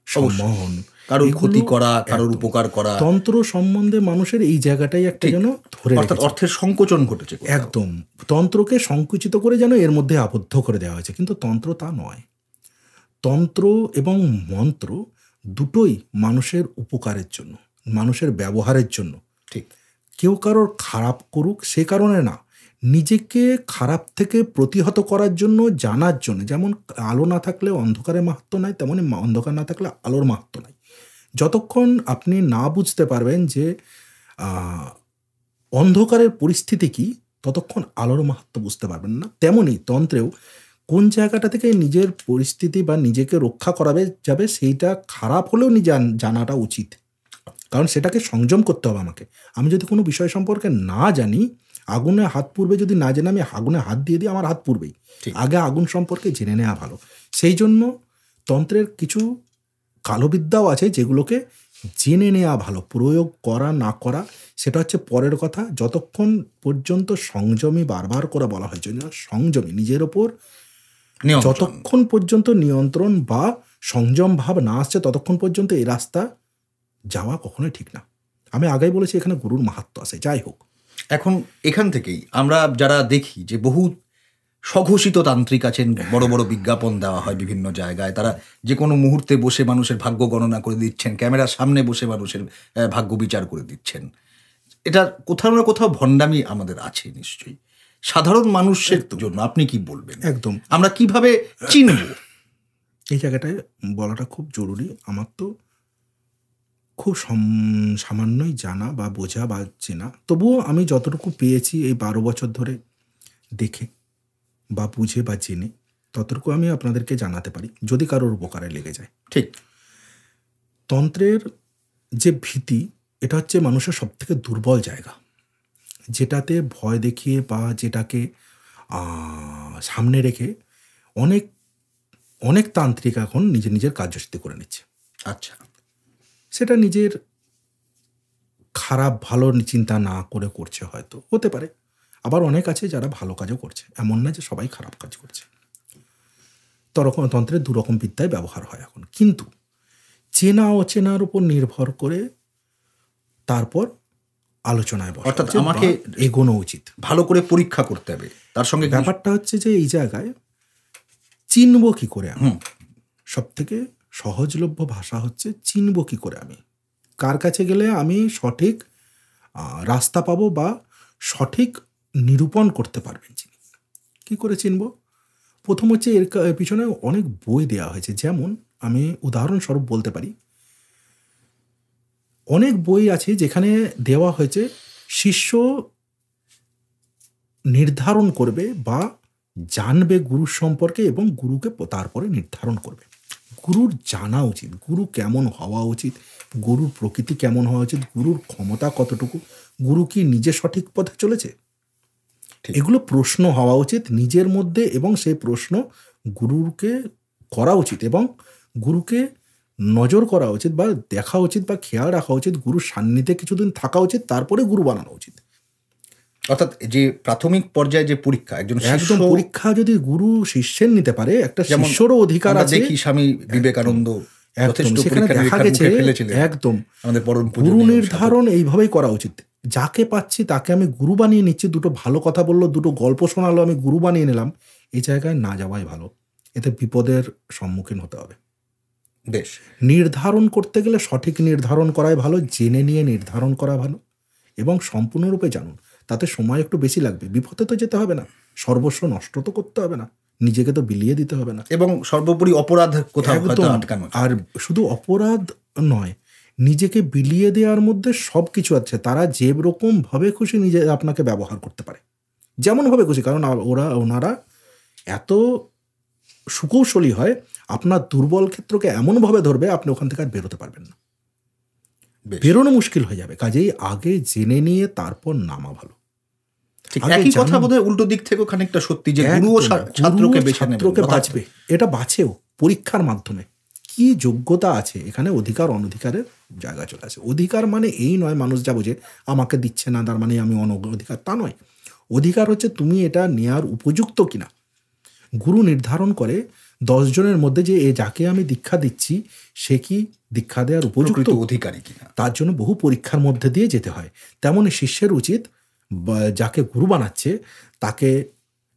সম্মোহন, কারোর এগুলো ক্ষতি করা, কারোর একদম। উপকার করা। তন্ত্র সম্বন্ধে মানুষের এই জায়গাটাই একটা যেন ধরে অর্থাৎ রেখেছে। অর্থের সংকোচন ঘটেছে কোথাও। একদম তন্ত্রকে সংকুচিত করে যেন এর মধ্যে আবদ্ধ করে দেওয়া হয়েছে, কিন্তু তন্ত্র তা নয়। তন্ত্র এবং মন্ত্র দুটোই মানুষের উপকারের জন্য, মানুষের ব্যবহারের জন্য। ঠিক। কেউ কারোর খারাপ করুক সে কারণে না, নিজেকে খারাপ থেকে প্রতিহত করার জন্য, জানার জন্য। যেমন আলো না থাকলে অন্ধকারের মাহাত্ম্য নাই, তেমনি অন্ধকার না থাকলে আলোর মাহাত্ম্য নাই। যতক্ষণ আপনি না বুঝতে পারবেন যে অন্ধকারের পরিস্থিতি কী, ততক্ষণ আলোর মাহাত্ম্য বুঝতে পারবেন না। তেমনি তন্ত্রেও কোন জায়গাটা থেকে নিজের পরিস্থিতি বা নিজেকে রক্ষা করাবে যাবে, সেইটা খারাপ হলেও জানাটা উচিত, কারণ সেটাকে সংযম করতে হবে আমাকে। আমি যদি কোনো বিষয় সম্পর্কে না জানি, আগুনে হাত পুড়বে যদি না জানি, আমি আগুনে হাত দিয়ে দিই, আমার হাত পুড়বেই। আগে আগুন সম্পর্কে জেনে নেওয়া ভালো। সেই জন্য তন্ত্রের কিছু কালোবিদ্যাও আছে যেগুলোকে জেনে নেওয়া ভালো। প্রয়োগ করা না করা সেটা হচ্ছে পরের কথা। যতক্ষণ পর্যন্ত সংযমী, বারবার করে বলা হয়েছে সংযমী, নিজের ওপর যতক্ষণ পর্যন্ত নিয়ন্ত্রণ বা সংযম ভাব না আসছে, ততক্ষণ পর্যন্ত এই রাস্তা যাওয়া কখনোই ঠিক না। আমি আগেই বলেছি এখানে গুরুর মাহাত্ম্য আছে। যাই হোক, এখন এখান থেকেই আমরা যারা দেখি যে বহু স্বঘোষিত তান্ত্রিক আছেন, বড় বড় বিজ্ঞাপন দেওয়া হয় বিভিন্ন জায়গায়, তারা যে কোনো মুহূর্তে বসে মানুষের ভাগ্য গণনা করে দিচ্ছেন, ক্যামেরার সামনে বসে মানুষের ভাগ্য বিচার করে দিচ্ছেন। এটা কোথাও না কোথাও ভণ্ডামি আমাদের আছে নিশ্চয়ই। সাধারণ মানুষের জন্য আপনি কি বলবেন? একদম আমরা কিভাবে চিনব? এই জায়গাটায় বলাটা খুব জরুরি। আমার তো খুব সামান্যই জানা বা বোঝা বা চেনা, তবুও আমি যতটুকু পেয়েছি এই 12 বছর ধরে দেখে বা বুঝে বা জেনে, ততটুকু আমি আপনাদেরকে জানাতে পারি, যদি কারোর উপকারে লেগে যায়। ঠিক। তন্ত্রের যে ভীতি, এটা হচ্ছে মানুষের সবথেকে দুর্বল জায়গা, যেটাতে ভয় দেখিয়ে বা যেটাকে সামনে রেখে অনেক অনেক তান্ত্রিক এখন নিজের কার্যসিদ্ধি করে নিচ্ছে। আচ্ছা, সেটা নিজের খারাপ ভালো চিন্তা না করে করছে, হয়তো হতে পারে। আবার অনেক আছে যারা ভালো কাজও করছে, এমন না যে সবাই খারাপ কাজ করছে। তন্ত্রের দুরকম বিদ্যায় ব্যবহার হয় এখন, কিন্তু চেনা অচেনার উপর নির্ভর করে তারপর আলোচনায় বসা অর্থাৎ উচিত, আমাকে বা এগোনো উচিত। ভালো করে পরীক্ষা করতে হবে, তার সঙ্গে ব্যাপারটা হচ্ছে যে এই জায়গায় চিনব কি করে আমি, হুম। সব থেকে সহজলভ্য ভাষা হচ্ছে চিনব কি করে আমি, কার কাছে গেলে আমি সঠিক রাস্তা পাবো বা সঠিক নিরূপণ করতে পারবেন যিনি, কি করে চিনব। প্রথম হচ্ছে এর পিছনে অনেক বই দেওয়া হয়েছে। যেমন আমি উদাহরণস্বরূপ বলতে পারি, অনেক বই আছে যেখানে দেওয়া হয়েছে শিষ্য নির্ধারণ করবে বা জানবে গুরুর সম্পর্কে এবং গুরুকে তারপরে নির্ধারণ করবে। গুরুর জানা উচিত, গুরু কেমন হওয়া উচিত, গুরুর প্রকৃতি কেমন হওয়া উচিত, গুরুর ক্ষমতা কতটুকু, গুরু কি নিজে সঠিক পথে চলেছে, এগুলো প্রশ্ন হওয়া উচিত নিজের মধ্যে, এবং সেই প্রশ্ন গুরুকে করা উচিত এবং গুরুকে নজর করা উচিত বা দেখা উচিত বা খেয়াল রাখা উচিত, গুরুর সান্নিধ্যে কিছুদিন থাকা উচিত, তারপরে গুরু বানানো উচিত। অর্থাৎ যে প্রাথমিক পর্যায়ে যে পরীক্ষা, একজন একদম পরীক্ষা যদি গুরু শিষ্যের নিতে পারে, একটা যেমন শিষ্যরও অধিকার আছে। দেখি স্বামী বিবেকানন্দ একদম সেখানে দেখা গেছে একদম আমাদের পরম গুরু নির্ধারণ এইভাবেই করা উচিত। যাকে পাচ্ছি তাকে আমি গুরু বানিয়ে নিচ্ছি, দুটো ভালো কথা বললো, দুটো গল্প শোনালো, আমি গুরু বানিয়ে নিলাম, এই জায়গায় না যাওয়াই ভালো। এতে বিপদের সম্মুখীন হতে হবে। বেশ, নির্ধারণ করতে গেলে সঠিক নির্ধারণ করাই ভালো, জেনে নিয়ে নির্ধারণ করা ভালো, এবং সম্পূর্ণরূপে জানুন। তাতে সময় একটু বেশি লাগবে, বিপদে তো যেতে হবে না, সর্বস্ব নষ্ট তো করতে হবে না, নিজেকে তো বিলিয়ে দিতে হবে না, এবং সর্বোপরি অপরাধ কোথাও হয়তো আটকানো। আর শুধু অপরাধ নয়, নিজেকে বিলিয়ে দেওয়ার মধ্যে সব কিছু আছে। তারা যে রকম ভাবে খুশি নিজে আপনাকে ব্যবহার করতে পারে, যেমন ভাবে খুশি, কারণ ওনারা এত সুকৌশলী হয়, আপনার দুর্বল ক্ষেত্রকে এমনভাবে ধরবে আপনি ওখান থেকে আর বেরোতে পারবেন না, বেরোনো মুশকিল হয়ে যাবে। কাজেই আগে জেনে নিয়ে তারপর নামা ভালো। একই কথা বোধহয় উল্টো দিক থেকেও খানিকটা সত্যি, যে গুরুও ছাত্রকে বাঁচবে, এটা বাঁচেও পরীক্ষার মাধ্যমে। কি যোগ্যতা আছে, এখানে অধিকার অনধিকারের জায়গা চলে আসে। অধিকার মানে এই নয় মানুষ যা বোঝে আমাকে দিচ্ছে না তার মানে আমি অনধিকার, তা নয়। অধিকার হচ্ছে তুমি এটা নেওয়ার উপযুক্ত কিনা। গুরু নির্ধারণ করে 10 জনের মধ্যে যে যাকে আমি দীক্ষা দিচ্ছি সে কি দীক্ষা দেওয়ার উপযুক্ত অধিকারী কিনা, তার জন্য বহু পরীক্ষার মধ্যে দিয়ে যেতে হয়। তেমনই শিষ্যের উচিত যাকে গুরু বানাচ্ছে তাকে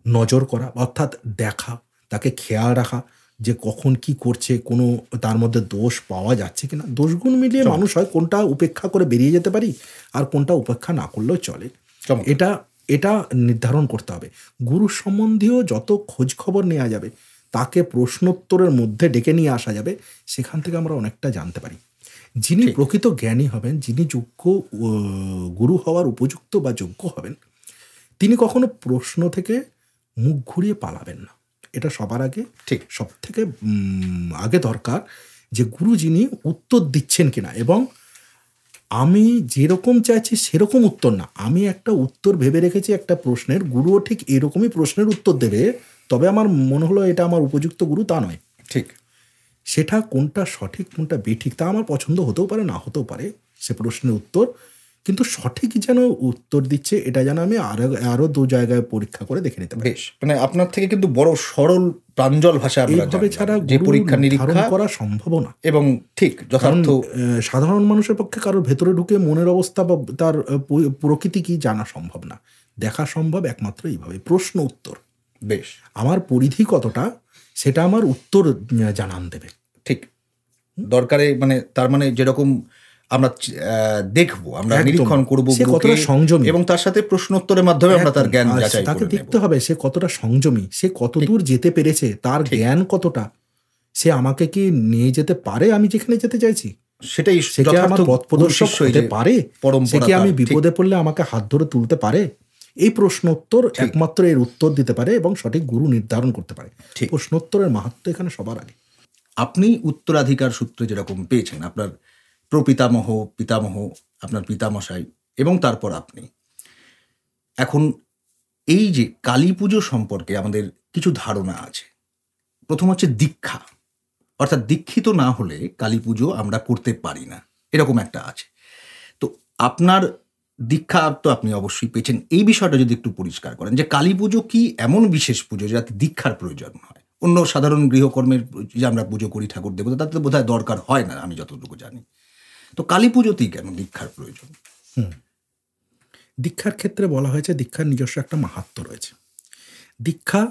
নজর করা, অর্থাৎ দেখা, তাকে খেয়াল রাখা যে কখন কি করছে, কোনো তার মধ্যে দোষ পাওয়া যাচ্ছে কিনা। দোষগুণ মিলিয়ে মানুষ হয়, কোনটা উপেক্ষা করে বেরিয়ে যেতে পারি আর কোনটা উপেক্ষা না করলেও চলে, এটা নির্ধারণ করতে হবে। গুরু সম্বন্ধীয় যত খোঁজ খবর নেওয়া যাবে, তাকে প্রশ্নোত্তরের মধ্যে ডেকে নিয়ে আসা যাবে, সেখান থেকে আমরা অনেকটা জানতে পারি। যিনি প্রকৃত জ্ঞানী হবেন, যিনি যোগ্য গুরু হওয়ার উপযুক্ত বা যোগ্য হবেন, তিনি কখনো প্রশ্ন থেকে মুখ ঘুরিয়ে পালাবেন না। এটা সবার আগে, সব থেকে আগে দরকার যে গুরু যিনি উত্তর দিচ্ছেন কিনা, এবং আমি যেরকম চাইছি সেরকম উত্তর না, আমি একটা উত্তর ভেবে রেখেছি একটা প্রশ্নের, গুরুও ঠিক এরকমই প্রশ্নের উত্তর দেবে, তবে আমার মনে হলো এটা আমার উপযুক্ত গুরু, তা নয়। ঠিক সেটা কোনটা সঠিক কোনটা বেঠিক তা আমার পছন্দ হতেও পারে, না হতেও পারে সে প্রশ্নের উত্তর, কিন্তু সঠিক যেন উত্তর দিচ্ছে এটা যেন আমি আরো 2 জায়গায় পরীক্ষা করে দেখে নিতে পারি। বেশ, মানে আপনার থেকে কিন্তু বড় সরল প্রাঞ্জল ভাষা এইভাবে ছাড়া যে পরীক্ষা নিরীক্ষা করা সম্ভব না, এবং ঠিক যথার্থ সাধারণ মানুষের পক্ষে কারোর ভেতরে ঢুকে মনের অবস্থা বা তার প্রকৃতি কি জানা সম্ভব না। দেখা সম্ভব একমাত্র এইভাবে, প্রশ্ন উত্তর। বেশ, আমার পরিধি কতটা সেটা আমার উত্তর জানান দেবে। ঠিক দরকারে, মানে তার মানে যেরকম আমরা দেখবো, আমরা নিরীক্ষণ করবো সে কতটা সংযমী, এবং তার সাথে প্রশ্নোত্তরের মাধ্যমে আমরা তার জ্ঞান যাচাই করে তাকে দেখতে হবে সে কতটা সংযমী, সে কতদূর যেতে পেরেছে, তার জ্ঞান কতটা, সে আমাকে কি নিয়ে যেতে পারে আমি যেখানে যেতে চাইছি, সেটাই সে কি আমার পথ প্রদর্শক হতে পারে, সে কি আমি বিপদে পড়লে আমাকে হাত ধরে তুলতে পারে। এই প্রশ্নোত্তর একমাত্র এর উত্তর দিতে পারে এবং সঠিক গুরু নির্ধারণ করতে পারে। প্রশ্নোত্তরের মাহাত্ম্য এখানে সবার আগে। আপনি উত্তরাধিকার সূত্রে যেরকম পেয়েছেন, আপনার প্রপিতামহ, পিতামহ, আপনার পিতামশাই এবং তারপর আপনি, এখন এই যে কালী পুজো সম্পর্কে আমাদের কিছু ধারণা আছে। প্রথম হচ্ছে দীক্ষা, অর্থাৎ দীক্ষিত না হলে কালী পুজো আমরা করতে পারি না, এরকম একটা আছে। তো আপনার দীক্ষা তো আপনি অবশ্যই পেয়েছেন। এই বিষয়টা যদি একটু পরিষ্কার করেন যে কালী পুজো কি এমন বিশেষ পুজো যাতে দীক্ষার প্রয়োজন হয়? অন্য সাধারণ গৃহকর্মের যে আমরা পুজো করি ঠাকুর দেবতা তাতে তো বোধহয় দরকার হয় না আমি যতটুকু জানি। তো কালী পুজোতেই কেন দীক্ষার প্রয়োজন? হুম। দীক্ষার ক্ষেত্রে বলা হয়েছে দীক্ষার নিজস্ব একটা মাহাত্ম্য রয়েছে। দীক্ষা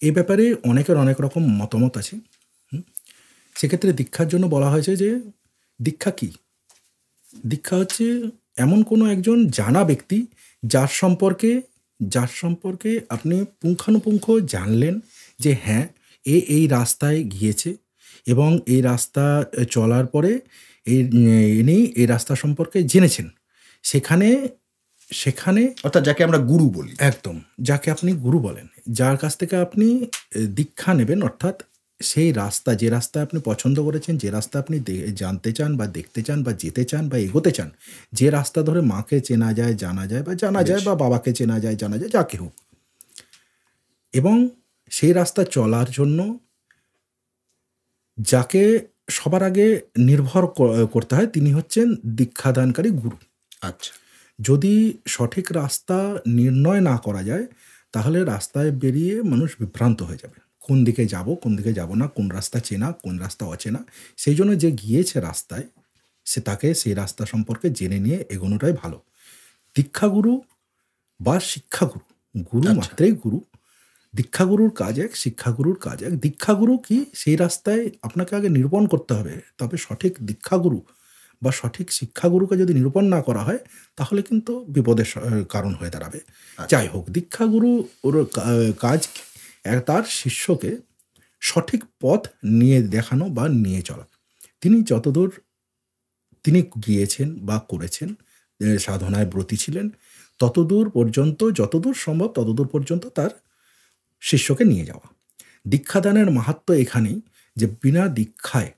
এ ব্যাপারে অনেকের অনেক রকম মতামত আছে। হুম। সেক্ষেত্রে দীক্ষার জন্য বলা হয়েছে যে দীক্ষা কী? দীক্ষা হচ্ছে এমন কোনো একজন জানা ব্যক্তি যার সম্পর্কে আপনি পুঙ্খানুপুঙ্খ জানলেন যে হ্যাঁ, এই রাস্তায় গিয়েছে এবং এই রাস্তা চলার পরে এই ইনি এই রাস্তা সম্পর্কে জেনেছেন। সেখানে সেখানে অর্থাৎ যাকে আমরা গুরু বলি। একদম যাকে আপনি গুরু বলেন। যার কাছ থেকে আপনি দীক্ষা নেবেন, অর্থাৎ সেই রাস্তা, যে রাস্তা আপনি পছন্দ করেছেন, যে রাস্তা আপনি জানতে চান বা দেখতে চান বা যেতে চান বা এগোতে চান, যে রাস্তা ধরে মাকে চেনা যায়, জানা যায় বেশ। বা বাবাকে চেনা যায়, জানা যায়, যাকে হোক। এবং সেই রাস্তা চলার জন্য যাকে সবার আগে নির্ভর করতে হয় তিনি হচ্ছেন দীক্ষাদানকারী গুরু। আচ্ছা। যদি সঠিক রাস্তা নির্ণয় না করা যায়, তাহলে রাস্তায় বেরিয়ে মানুষ বিভ্রান্ত হয়ে যাবে। কোন দিকে যাব, কোন দিকে যাব না, কোন রাস্তা চেনা, কোন রাস্তা অচেনা। সেইজন্য যে গিয়েছে রাস্তায়, তাকে সেই রাস্তা সম্পর্কে জেনে নিয়ে এগোনোটাই ভালো। দীক্ষাগুরু বা শিক্ষাগুরু, গুরু আচ্ছা। মাত্রেই গুরু। দীক্ষাগুরুর কাজ এক, শিক্ষাগুরুর কাজ এক। দীক্ষাগুরু কি? সেই রাস্তায় আপনাকে আগে নিরূপণ করতে হবে। তবে সঠিক দীক্ষাগুরু বা সঠিক শিক্ষাগুরুকে যদি নিরূপণ না করা হয়, তাহলে কিন্তু বিপদের কারণ হয়ে দাঁড়াবে। আচ্ছা। যাই হোক, দীক্ষাগুরু ওর কাজ কি? তার শিষ্যকে সঠিক পথ নিয়ে দেখানো বা নিয়ে চলা। তিনি যতদূর তিনি গিয়েছেন বা করেছেন, সাধনায় ব্রতী ছিলেন, ততদূর পর্যন্ত, যতদূর সম্ভব ততদূর পর্যন্ত তার শিষ্যকে নিয়ে যাওয়া। দীক্ষাদানের মাহাত্ম্য এখানেই যে বিনা দীক্ষায়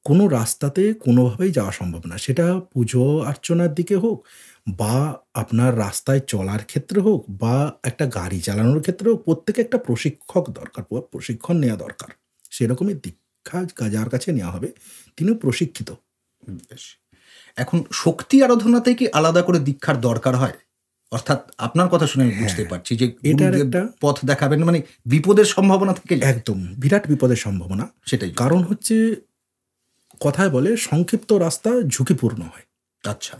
কোনো রাস্তাতে কোনোভাবেই যাওয়া সম্ভব না। সেটা পুজো অর্চনার দিকে হোক বা আপনার রাস্তায় চলার ক্ষেত্রে হোক বা একটা গাড়ি চালানোর ক্ষেত্রে হোক, প্রত্যেকে একটা প্রশিক্ষক দরকার, প্রশিক্ষণ নেওয়া দরকার। সেরকমই দীক্ষা যার কাছে নেওয়া হবে, তিনিও প্রশিক্ষিত। বেশ। এখন শক্তি আরাধনাতে কি আলাদা করে দীক্ষার দরকার হয়? অর্থাৎ আপনার কথা শুনে আমি বুঝতে হ্যাঁ, পারছি যে এটার গুরুদেব একটা পথ দেখাবেন মানে বিপদের সম্ভাবনা থেকে যায়। একদম বিরাট বিপদের সম্ভাবনা। সেটাই যদি কারণ বলেন। হচ্ছে, কথায় বলে সংক্ষিপ্ত রাস্তা ঝুঁকিপূর্ণ হয়। আচ্ছা।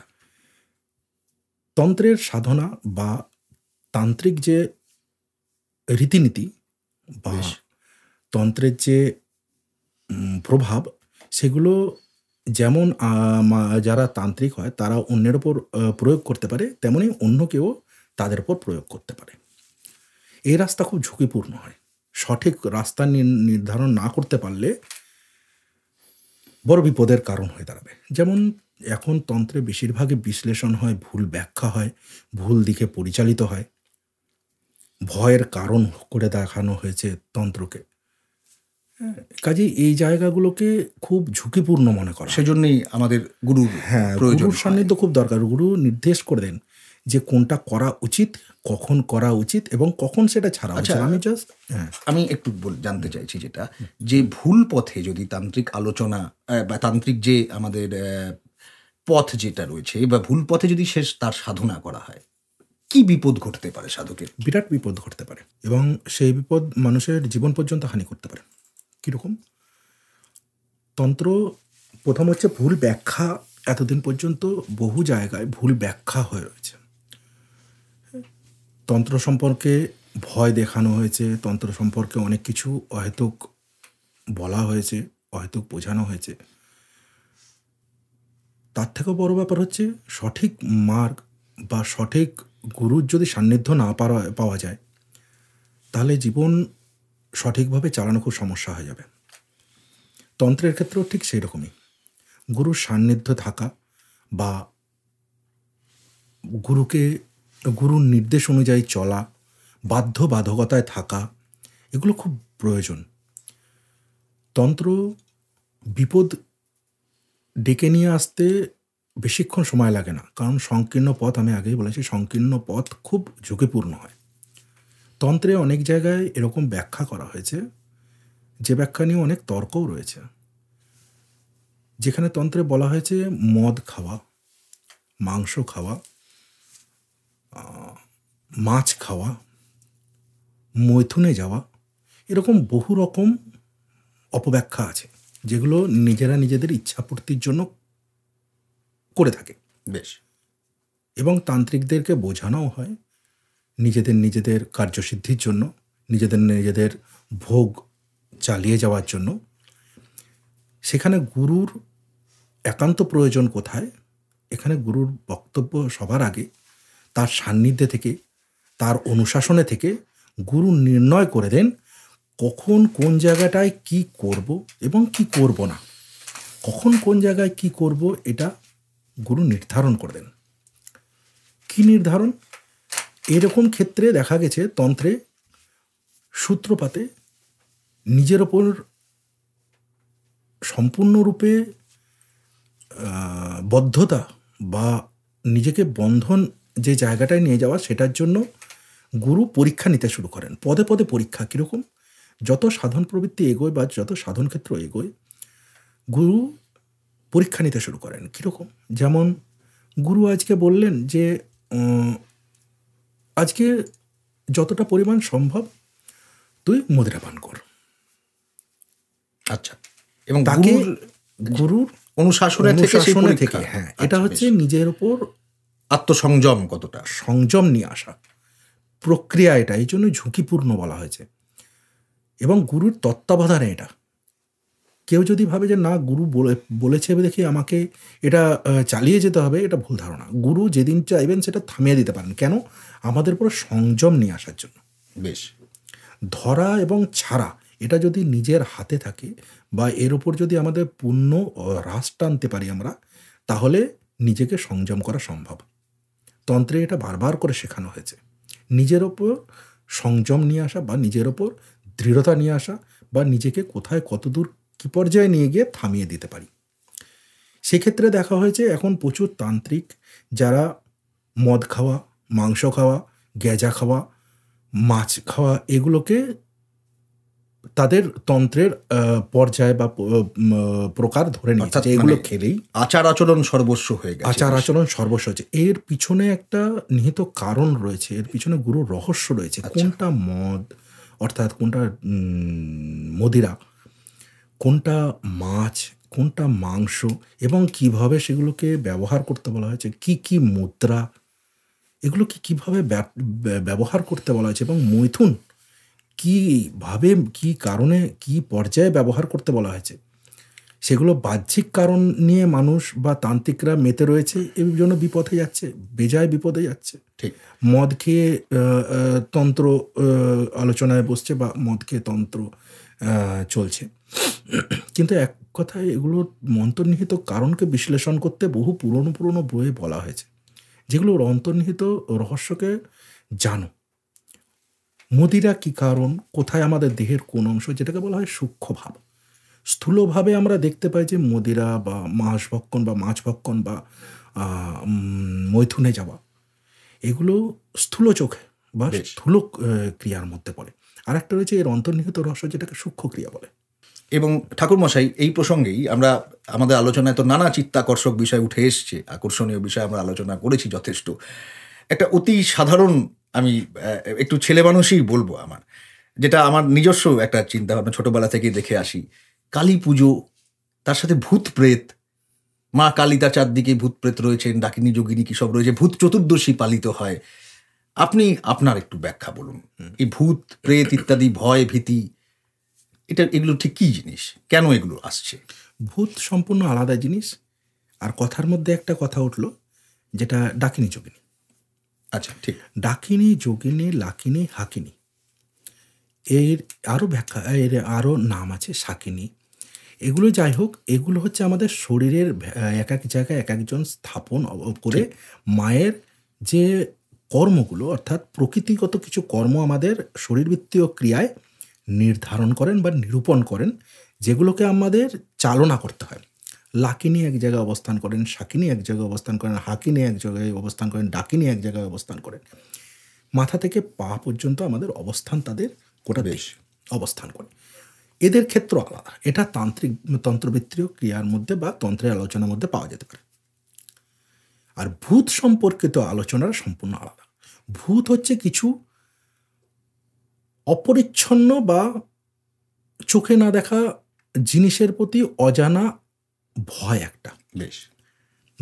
তন্ত্রের সাধনা বা তান্ত্রিক যে রীতিনীতি বা বেশ। তন্ত্রের যে প্রভাব, সেগুলো যেমন যারা তান্ত্রিক হয় তারা অন্যের ওপর প্রয়োগ করতে পারে, তেমনি অন্য কেউ তাদের উপর প্রয়োগ করতে পারে। এই রাস্তা খুব ঝুঁকিপূর্ণ হয়। সঠিক রাস্তা নির্ধারণ না করতে পারলে বড় বিপদের কারণ হয়ে দাঁড়াবে। যেমন এখন তন্ত্রে বেশিরভাগই বিশ্লেষণ হয়, ভুল ব্যাখ্যা হয়, ভুল দিকে পরিচালিত হয়। ভয়ের কারণ করে দেখানো হয়েছে তন্ত্রকে। কাজেই এই জায়গাগুলোকে খুব ঝুঁকিপূর্ণ মনে করা হয়। সেজন্যই আমাদের গুরুর হ্যাঁ, প্রয়োজন গুরুর হয়। সান্নিধ্য খুব দরকার। গুরু নির্দেশ করে দেন যে কোনটা করা উচিত, কখন করা উচিত এবং কখন সেটা ছাড়া আচ্ছা, উচিত। আমি জাস্ট হ্যাঁ, আমি একটু জানতে চাইছি যেটা, যে ভুল পথে যদি তান্ত্রিক আলোচনা বা তান্ত্রিক যে আমাদের পথ যেটা রয়েছে বা ভুল পথে যদি তার সাধনা করা হয়, কি বিপদ ঘটতে পারে সাধকের? বিরাট বিপদ ঘটতে পারে এবং সেই বিপদ মানুষের জীবন পর্যন্ত হানি করতে পারে। কীরকম? তন্ত্র প্রথম হচ্ছে ভুল ব্যাখ্যা। এতদিন পর্যন্ত বহু জায়গায় ভুল ব্যাখ্যা হয়ে রয়েছে। তন্ত্র সম্পর্কে ভয় দেখানো হয়েছে, তন্ত্র সম্পর্কে অনেক কিছু অহেতুক বলা হয়েছে, অহেতুক বোঝানো হয়েছে। তার থেকেও বড় ব্যাপার হচ্ছে সঠিক মার্গ বা সঠিক গুরুর যদি সান্নিধ্য না পাওয়া যায়, তাহলে জীবন সঠিকভাবে চালানো খুব সমস্যা হয়ে যাবে। তন্ত্রের ক্ষেত্রেও ঠিক সেই রকমই। গুরুর সান্নিধ্য থাকা বা গুরুর নির্দেশ অনুযায়ী চলা, বাধ্যবাধকতায় থাকা, এগুলো খুব প্রয়োজন। তন্ত্র বিপদ ডেকে নিয়ে আসতে বেশিক্ষণ সময় লাগে না, কারণ সংকীর্ণ পথ, আমি আগেই বলেছি, সংকীর্ণ পথ খুব ঝুঁকিপূর্ণ হয়। তন্ত্রে অনেক জায়গায় এরকম ব্যাখ্যা করা হয়েছে, যে ব্যাখ্যা নিয়ে অনেক তর্কও রয়েছে। যেখানে তন্ত্রে বলা হয়েছে মদ খাওয়া মাংস খাওয়া, মাছ খাওয়া, মৈথুনে যাওয়া, এরকম বহু রকম অপব্যাখ্যা আছে যেগুলো নিজেরা নিজেদের ইচ্ছাপূর্তির জন্য করে থাকে। বেশ। এবং তান্ত্রিকদেরকে বোঝানোও হয় নিজেদের কার্যসিদ্ধির জন্য, নিজেদের ভোগ চালিয়ে যাওয়ার জন্য। সেখানে গুরুর একান্ত প্রয়োজন কোথায়? এখানে গুরুর বক্তব্য সবার আগে তার সান্নিধ্যে থেকে, তার অনুশাসনে থেকে গুরু নির্ণয় করে দেন কখন কোন জায়গাটায় কি করব এবং কি করব না। কখন কোন জায়গায় কি করব এটা গুরু নির্ধারণ করে দেন। কি নির্ধারণ? এরকম ক্ষেত্রে দেখা গেছে তন্ত্রে সূত্রপাতে নিজের ওপর সম্পূর্ণরূপে বদ্ধতা বা নিজেকে বন্ধন যে জায়গাটায় নিয়ে যাওয়া, সেটার জন্য গুরু পরীক্ষা নিতে শুরু করেন। পদে পদে পরীক্ষা। কীরকম? যত সাধন প্রবৃত্তি এগোয় বা যত সাধন ক্ষেত্র এগোয়, গুরু পরীক্ষা নিতে শুরু করেন। কীরকম? যেমন গুরু আজকে বললেন যে আজকে যতটা পরিমাণ সম্ভব তুই মদিরা পান কর। আচ্ছা। এবং তাকে গুরুর অনুশাসনে থেকে, হ্যাঁ, এটা হচ্ছে নিজের ওপর আত্মসংযম, কতটা সংযম নিয়ে আসা প্রক্রিয়া। এটা এই জন্য ঝুঁকিপূর্ণ বলা হয়েছে। এবং গুরুর তত্ত্বাবধানে এটা। কেউ যদি ভাবে যে না, গুরু বলেছে দেখি আমাকে এটা চালিয়ে যেতে হবে, এটা ভুল ধারণা। গুরু যেদিন চাইবেন সেটা থামিয়ে দিতে পারেন। কেন? আমাদের পুরো সংযম নিয়ে আসার জন্য। বেশ। ধরা এবং ছাড়া এটা যদি নিজের হাতে থাকে বা এর ওপর যদি আমাদের পূর্ণ হ্রাস টানতে পারি আমরা, তাহলে নিজেকে সংযম করা সম্ভব। তন্ত্রে এটা বারবার করে শেখানো হয়েছে। নিজের ওপর সংযম নিয়ে আসা বা নিজের ওপর দৃঢ়তা নিয়ে আসা বা নিজেকে কোথায় কতদূর কী পর্যায়ে নিয়ে গিয়ে থামিয়ে দিতে পারি। সেক্ষেত্রে দেখা হয়েছে এখন প্রচুর তান্ত্রিক যারা মদ খাওয়া, মাংস খাওয়া, গেজা খাওয়া, মাছ খাওয়া, এগুলোকে তাদের তন্ত্রের পর্যায় বা প্রকার ধরে নিয়েছে যে এগুলো খেলেই আচার আচরণ সর্বস্ব হয়ে গেছে। আচার আচরণ সর্বস্ব হচ্ছে। এর পিছনে একটা নিহিত কারণ রয়েছে, এর পিছনে গুরুর রহস্য রয়েছে। কোনটা মদ অর্থাৎ কোনটা মদিরা, কোনটা মাছ, কোনটা মাংস, এবং কিভাবে সেগুলোকে ব্যবহার করতে বলা হয়েছে, কি কি মুদ্রা, এগুলোকে কিভাবে ব্যবহার করতে বলা হয়েছে, এবং মৈথুন কীভাবে, কী কারণে, কী পর্যায়ে ব্যবহার করতে বলা হয়েছে, সেগুলো বাহ্যিক কারণ নিয়ে মানুষ বা তান্ত্রিকরা মেতে রয়েছে, এর জন্য বিপদে যাচ্ছে, বেজায় বিপদে যাচ্ছে। ঠিক। মদ খেয়ে তন্ত্র আলোচনায় বসছে বা মদ খেয়ে তন্ত্র চলছে। কিন্তু এক কথায় এগুলোর অন্তর্নিহিত কারণকে বিশ্লেষণ করতে বহু পুরনো বইয়ে বলা হয়েছে, যেগুলোর অন্তর্নিহিত রহস্যকে জানো। মদিরা কী কারণ, কোথায় আমাদের দেহের কোন অংশ, যেটাকে বলা হয় সূক্ষ্মভাব। স্থূলভাবে আমরা দেখতে পাই যে মদিরা বা মাছ ভক্ষণ বা মৈথুনে যাওয়া, এগুলো স্থূল চোখে বা স্থূল ক্রিয়ার মধ্যে পড়ে। আর একটা রয়েছে এর অন্তর্নিহিত রহস্য, যেটাকে সূক্ষ্ম ক্রিয়া বলে। এবং ঠাকুরমশাই, এই প্রসঙ্গেই আমরা আমাদের আলোচনায় তো নানা চিত্তাকর্ষক বিষয় উঠে এসছে, আকর্ষণীয় বিষয় আমরা আলোচনা করেছি যথেষ্ট। একটা অতি সাধারণ, আমি একটু ছেলে মানুষই বলবো, আমার যেটা আমার নিজস্ব একটা চিন্তা ভাবনা, ছোটোবেলা থেকেই দেখে আসি, কালী পুজো, তার সাথে ভূত প্রেত, মা কালী তার চারদিকে ভূত প্রেত রয়েছেন, ডাকিনী যোগিনী কী সব রয়েছে, ভূত চতুর্দশী পালিত হয়। আপনি আপনার একটু ব্যাখ্যা বলুন, এই ভূত প্রেত ইত্যাদি ভয় ভীতি, এগুলো ঠিক কী জিনিস, কেন এগুলো আসছে? ভূত সম্পূর্ণ আলাদা জিনিস। আর কথার মধ্যে একটা কথা উঠলো, যেটা ডাকিনী যোগিনী। আচ্ছা, ঠিক। ডাকিনী যোগিনী, লাকিনী, হাকিনী, এর আরও ব্যাখ্যা, এর আরও নাম আছে, শাকিনী। এগুলো যাই হোক, এগুলো হচ্ছে আমাদের শরীরের এক এক জায়গায় এক একজন স্থাপন করে মায়ের যে কর্মগুলো, অর্থাৎ প্রকৃতিগত কিছু কর্ম আমাদের শরীরবৃত্তীয় ক্রিয়ায় নির্ধারণ করেন বা নিরূপণ করেন, যেগুলোকে আমাদের চালনা করতে হয়। লাকিনী এক জায়গায় অবস্থান করেন, শাকিনী এক জায়গায় অবস্থান করেন, হাকিনী এক জায়গায় অবস্থান করেন, ডাকিনী এক জায়গায় অবস্থান করেন। মাথা থেকে পা পর্যন্ত আমাদের অবস্থান, তাদের গোটা দেশ অবস্থান করে। এদের ক্ষেত্র আলাদা। এটা তন্ত্রবৃত্তীয় ক্রিয়ার মধ্যে বা তন্ত্রের আলোচনার মধ্যে পাওয়া যেতে পারে। আর ভূত সম্পর্কিত আলোচনাটা সম্পূর্ণ আলাদা। ভূত হচ্ছে কিছু অপরিচ্ছন্ন বা চোখে না দেখা জিনিসের প্রতি অজানা ভয় একটা। বেশ।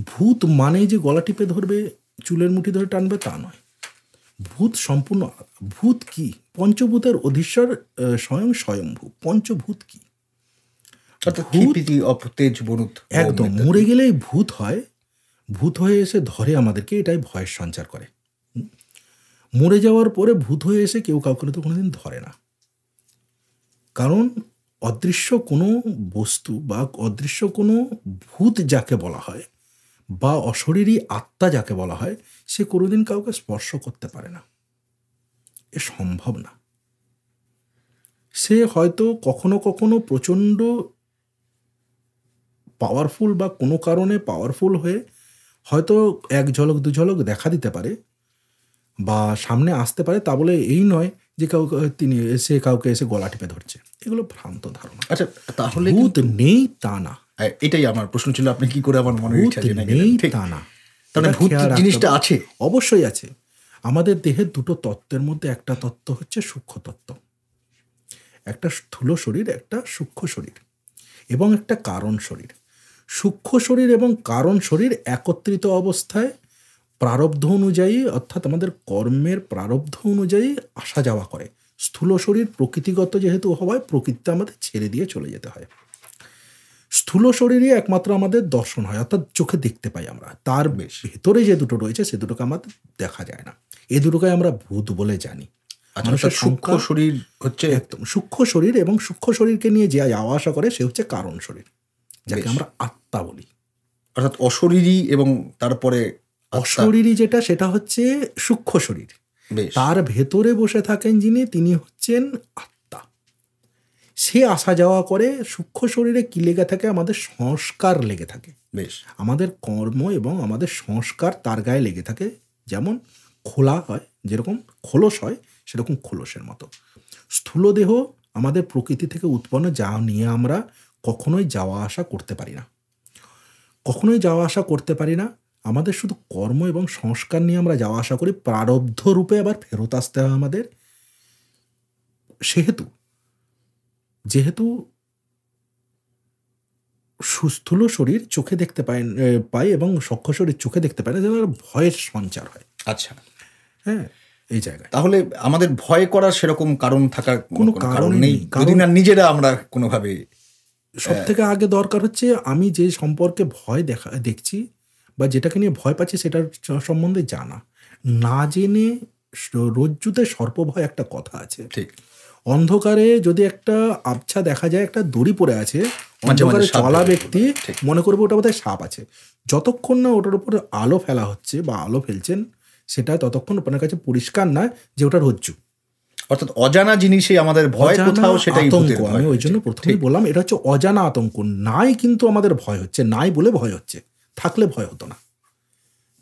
ভূত মানে যে গলা টিপে ধরবে, চুলের মুঠি ধরে টানবে, তা নয়। ভূত সম্পূর্ণ আলাদা। ভূত কি? পঞ্চভূতের অধীশ্বর স্বয়ংভূ। পঞ্চভূত কি? একদম মরে গেলেই ভূত হয়। ভূত হয়ে এসে ধরে আমাদেরকে, এটাই ভয়ের সঞ্চার করে। মরে যাওয়ার পরে ভূত হয়ে এসে কেউ কাউকে তো কোনোদিন ধরে না, কারণ অদৃশ্য কোনো বস্তু বা অদৃশ্য কোনো ভূত যাকে বলা হয় বা অশরীরী আত্মা যাকে বলা হয়, সে কোনোদিন কাউকে স্পর্শ করতে পারে না। এ সম্ভব না। সে হয়তো কখনো কখনো প্রচণ্ড পাওয়ারফুল বা কোনো কারণে পাওয়ারফুল হয়ে হয়তো এক ঝলক দু ঝলক দেখা দিতে পারে বা সামনে আসতে পারে, তা বলে এই নয় যে কাউকে এসে গলা টিপে ধরছে। এগুলো ভ্রান্ত ধারণা। আচ্ছা, তাহলে ভূত নেই তা না। এটাই আমার প্রশ্ন ছিল, আপনি কি করে আমার মনে নেই তা না। তাহলে ভূত জিনিসটা আছে? অবশ্যই আছে। আমাদের দেহের দুটো তত্ত্বের মধ্যে একটা তত্ত্ব হচ্ছে সূক্ষ্ম তত্ত্ব, একটা স্থূল শরীর, একটা সূক্ষ্ম শরীর এবং একটা কারণ শরীর। সূক্ষ্ম শরীর এবং কারণ শরীর একত্রিত অবস্থায় প্রারব্ধ অনুযায়ী, অর্থাৎ আমাদের কর্মের প্রারব্ধ অনুযায়ী আসা যাওয়া করে। স্থূল শরীর প্রকৃতিগত যেহেতু হওয়ায় প্রকৃতিতে আমাদের ছেড়ে দিয়ে চলে যেতে হয়। স্থূল শরীরই একমাত্র আমাদের দর্শন হয়, অর্থাৎ চোখে দেখতে পাই আমরা। তার ভেতরে যে দুটো রয়েছে সে দুটোকে আমাদের দেখা যায় না। এই দুটোকে আমরা ভূত বলে জানি। মানুষের সূক্ষ্ম শরীর হচ্ছে একদম সূক্ষ্ম শরীর, এবং সূক্ষ্ম শরীরকে নিয়ে যে যাওয়া আসা করে সে হচ্ছে কারণ শরীর, যাকে আমরা আত্মা বলি। অর্থাৎ অশরীরী এবং তারপরে অশরীরী যেটা, সেটা হচ্ছে সূক্ষ্ম শরীর। তার ভেতরে বসে থাকেন যিনি, তিনি হচ্ছেন আত্মা। সে আসা যাওয়া করে। সূক্ষ্ম শরীরে কি লেগে থাকে? আমাদের সংস্কার লেগে থাকে। বেশ। আমাদের কর্ম এবং আমাদের সংস্কার তার গায়ে লেগে থাকে। যেমন খোলা হয়, যেরকম খোলস হয়, সেরকম খোলসের মতো স্থূল দেহ আমাদের প্রকৃতি থেকে উৎপন্ন, যা নিয়ে আমরা কখনোই যাওয়া আসা করতে পারি না। কখনোই যাওয়া আসা করতে পারি না। আমাদের শুধু কর্ম এবং সংস্কার নিয়ে আমরা যাওয়া আসা করি। প্রারব্ধ রূপে আবার ফেরত আসতে হয় আমাদের। যেহেতু স্থূল শরীর চোখে দেখতে পায় এবং সূক্ষ্ম শরীর চোখে দেখতে পায় না, যেন ভয়ের সঞ্চার হয়। আচ্ছা, হ্যাঁ, এই জায়গায় তাহলে আমাদের ভয় করার সেরকম কারণ থাকার কোনো কারণ নেই, যদি না নিজেরা আমরা কোনোভাবে। সব থেকে আগে দরকার হচ্ছে, আমি যে সম্পর্কে ভয় দেখছি বা যেটাকে নিয়ে ভয় পাচ্ছি সেটার সম্বন্ধে জানা। না জেনে রজ্জুতে সর্পভয় একটা কথা আছে। ঠিক। অন্ধকারে যদি একটা আবছা দেখা যায়, একটা দড়ি পড়ে আছে, অন্ধকারে চলা ব্যক্তি মনে করবে ওটা বোধহয় সাপ আছে। যতক্ষণ না ওটার উপরে আলো ফেলা হচ্ছে বা আলো ফেলছেন, সেটা ততক্ষণ আপনার কাছে পরিষ্কার না যে ওটা রজ্জু। অর্থাৎ অজানা জিনিসই আমাদের ভয়, কোথাও সেটাই আতঙ্ক। আমি ওই জন্য প্রথমেই বললাম এটা হচ্ছে অজানা আতঙ্ক। নাই কিন্তু আমাদের ভয় হচ্ছে, নাই বলে ভয় হচ্ছে। থাকলে ভয় হতো না।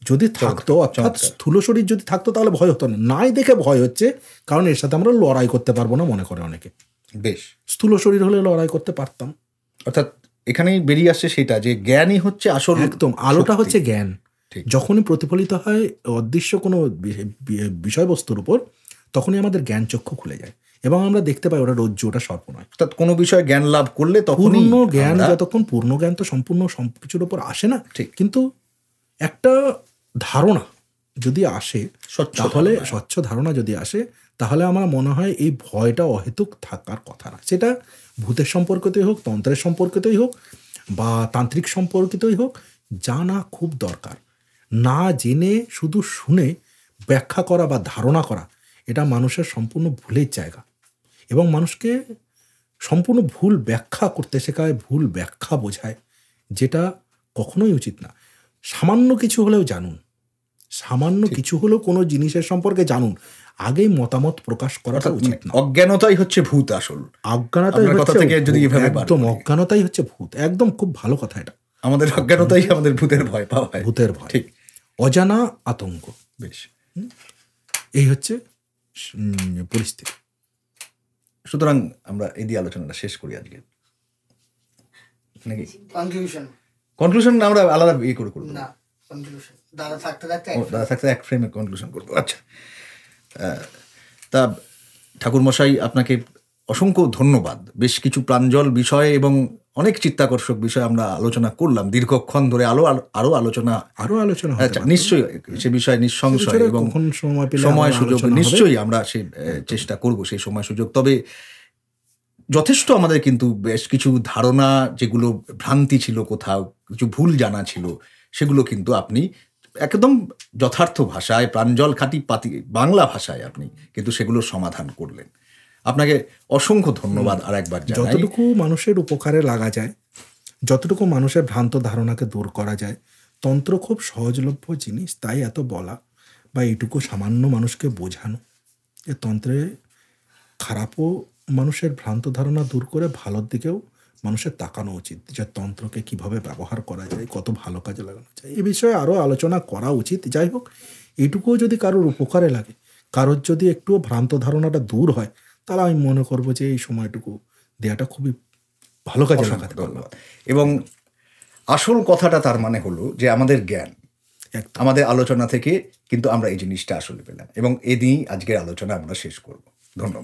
যদি থাকতো, অর্থাৎ স্থূল শরীর যদি থাকতো তাহলে ভয় হতো না। নাই দেখে ভয় হচ্ছে, কারণ এর সাথে আমরা লড়াই করতে পারবো না মনে করে অনেকে। বেশ। স্থূল শরীর হলে লড়াই করতে পারতাম। অর্থাৎ এখানেই বেরিয়ে আসছে সেটা যে জ্ঞানই হচ্ছে আসল। একদম, আলোটা হচ্ছে জ্ঞান। যখনই প্রতিফলিত হয় অদৃশ্য কোনো বিষয়বস্তুর উপর, তখনই আমাদের জ্ঞান চক্ষু খুলে যায় এবং আমরা দেখতে পাই ওটা রজ্জু, ওটা সর্প নয়। অর্থাৎ কোনো বিষয়ে জ্ঞান লাভ করলে পূর্ণ জ্ঞান, যতক্ষণ পূর্ণ জ্ঞান তো সম্পূর্ণ সব কিছুর উপর আসে না। ঠিক। কিন্তু একটা ধারণা যদি আসে, তাহলে স্বচ্ছ ধারণা যদি আসে, তাহলে আমার মনে হয় এই ভয়টা অহেতুক থাকার কথা না। সেটা ভূতের সম্পর্কিতই হোক, তন্ত্রের সম্পর্কিতই হোক বা তান্ত্রিক সম্পর্কিতই হোক, জানা খুব দরকার। না জেনে শুধু শুনে ব্যাখ্যা করা বা ধারণা করা, এটা মানুষের সম্পূর্ণ ভুলের জায়গা এবং মানুষকে সম্পূর্ণ ভুল ব্যাখ্যা করতে শেখায়, ভুল ব্যাখ্যা বোঝায়, যেটা কখনোই উচিত না। সামান্য কিছু হলেও জানুন, সামান্য কিছু হলেও কোনো জিনিসের সম্পর্কে জানুন, আগেই মতামত প্রকাশ করাটা উচিত না। অজ্ঞানতাই হচ্ছে ভূত আসল। অজ্ঞানতাই হচ্ছে, একদম অজ্ঞানতাই হচ্ছে ভূত। একদম খুব ভালো কথা এটা। আমাদের অজ্ঞানতাই আমাদের ভূতের ভয় পাওয়া হয়। ভূতের ভয়, ঠিক। অজানা আতঙ্ক। বেশ, এই হচ্ছে পরিস্থিতি। সুতরাং আমরা এই দিয়ে আলোচনাটা শেষ করি আজকে, নাকি? কনক্লুশন আমরা আলাদা ইয়ে করে করব না। দাদা থাকতে থাকতে দাদা থাকতে এক ফ্রেমে কনক্লুশন করবো। আচ্ছা, তা ঠাকুরমশাই আপনাকে অসংখ্য ধন্যবাদ। বেশ কিছু প্রাঞ্জল বিষয় এবং অনেক চিত্তাকর্ষক বিষয় আমরা আলোচনা করলাম দীর্ঘক্ষণ ধরে। আরো আলোচনা হতে আচ্ছা, পারত। নিশ্চয়ই সে বিষয়ে নিঃসংশয়, বিষয়ে এবং কখন সময় পেলে সময় আবার সুযোগ আলোচনা হবে। নিশ্চয়ই আমরা সে চেষ্টা করব সেই সময় সুযোগ। তবে যথেষ্ট আমাদের কিন্তু বেশ কিছু ধারণা, যেগুলো ভ্রান্তি ছিল, কোথাও কিছু ভুল জানা ছিল, সেগুলো কিন্তু আপনি একদম যথার্থ ভাষায়, প্রাঞ্জল খাঁটি পাতি বাংলা ভাষায় আপনি কিন্তু সেগুলোর সমাধান করলেন। আপনাকে অসংখ্য ধন্যবাদ আর একবার জানাই। যতটুকু মানুষের উপকারে লাগা যায়, যতটুকু মানুষের ভ্রান্ত ধারণাকে দূর করা যায়, তন্ত্র খুব সহজলভ্য জিনিস। তাই এত বলা বা এইটুকু সামান্য মানুষকে বোঝানো যে তন্ত্রে খারাপও মানুষের ভ্রান্ত ধারণা দূর করে ভালোর দিকেও মানুষের তাকানো উচিত, যে তন্ত্রকে কিভাবে ব্যবহার করা যায়, কত ভালো কাজে লাগানো যায়। এ বিষয়ে আরও আলোচনা করা উচিত। যাই হোক, এইটুকুও যদি কারোর উপকারে লাগে, কারোর যদি একটুও ভ্রান্ত ধারণাটা দূর হয়, তাহলে আমি মনে করবো যে এই সময়টুকু দেওয়াটা খুবই ভালো কাজে লাগাতে পারলাম। ধন্যবাদ। এবং আসল কথাটা তার মানে হলো যে আমাদের জ্ঞান, একদম। আমাদের আলোচনা থেকে কিন্তু আমরা এই জিনিসটা আসলে পেলাম, এবং এ দিয়েই আজকের আলোচনা আমরা শেষ করব। ধন্যবাদ।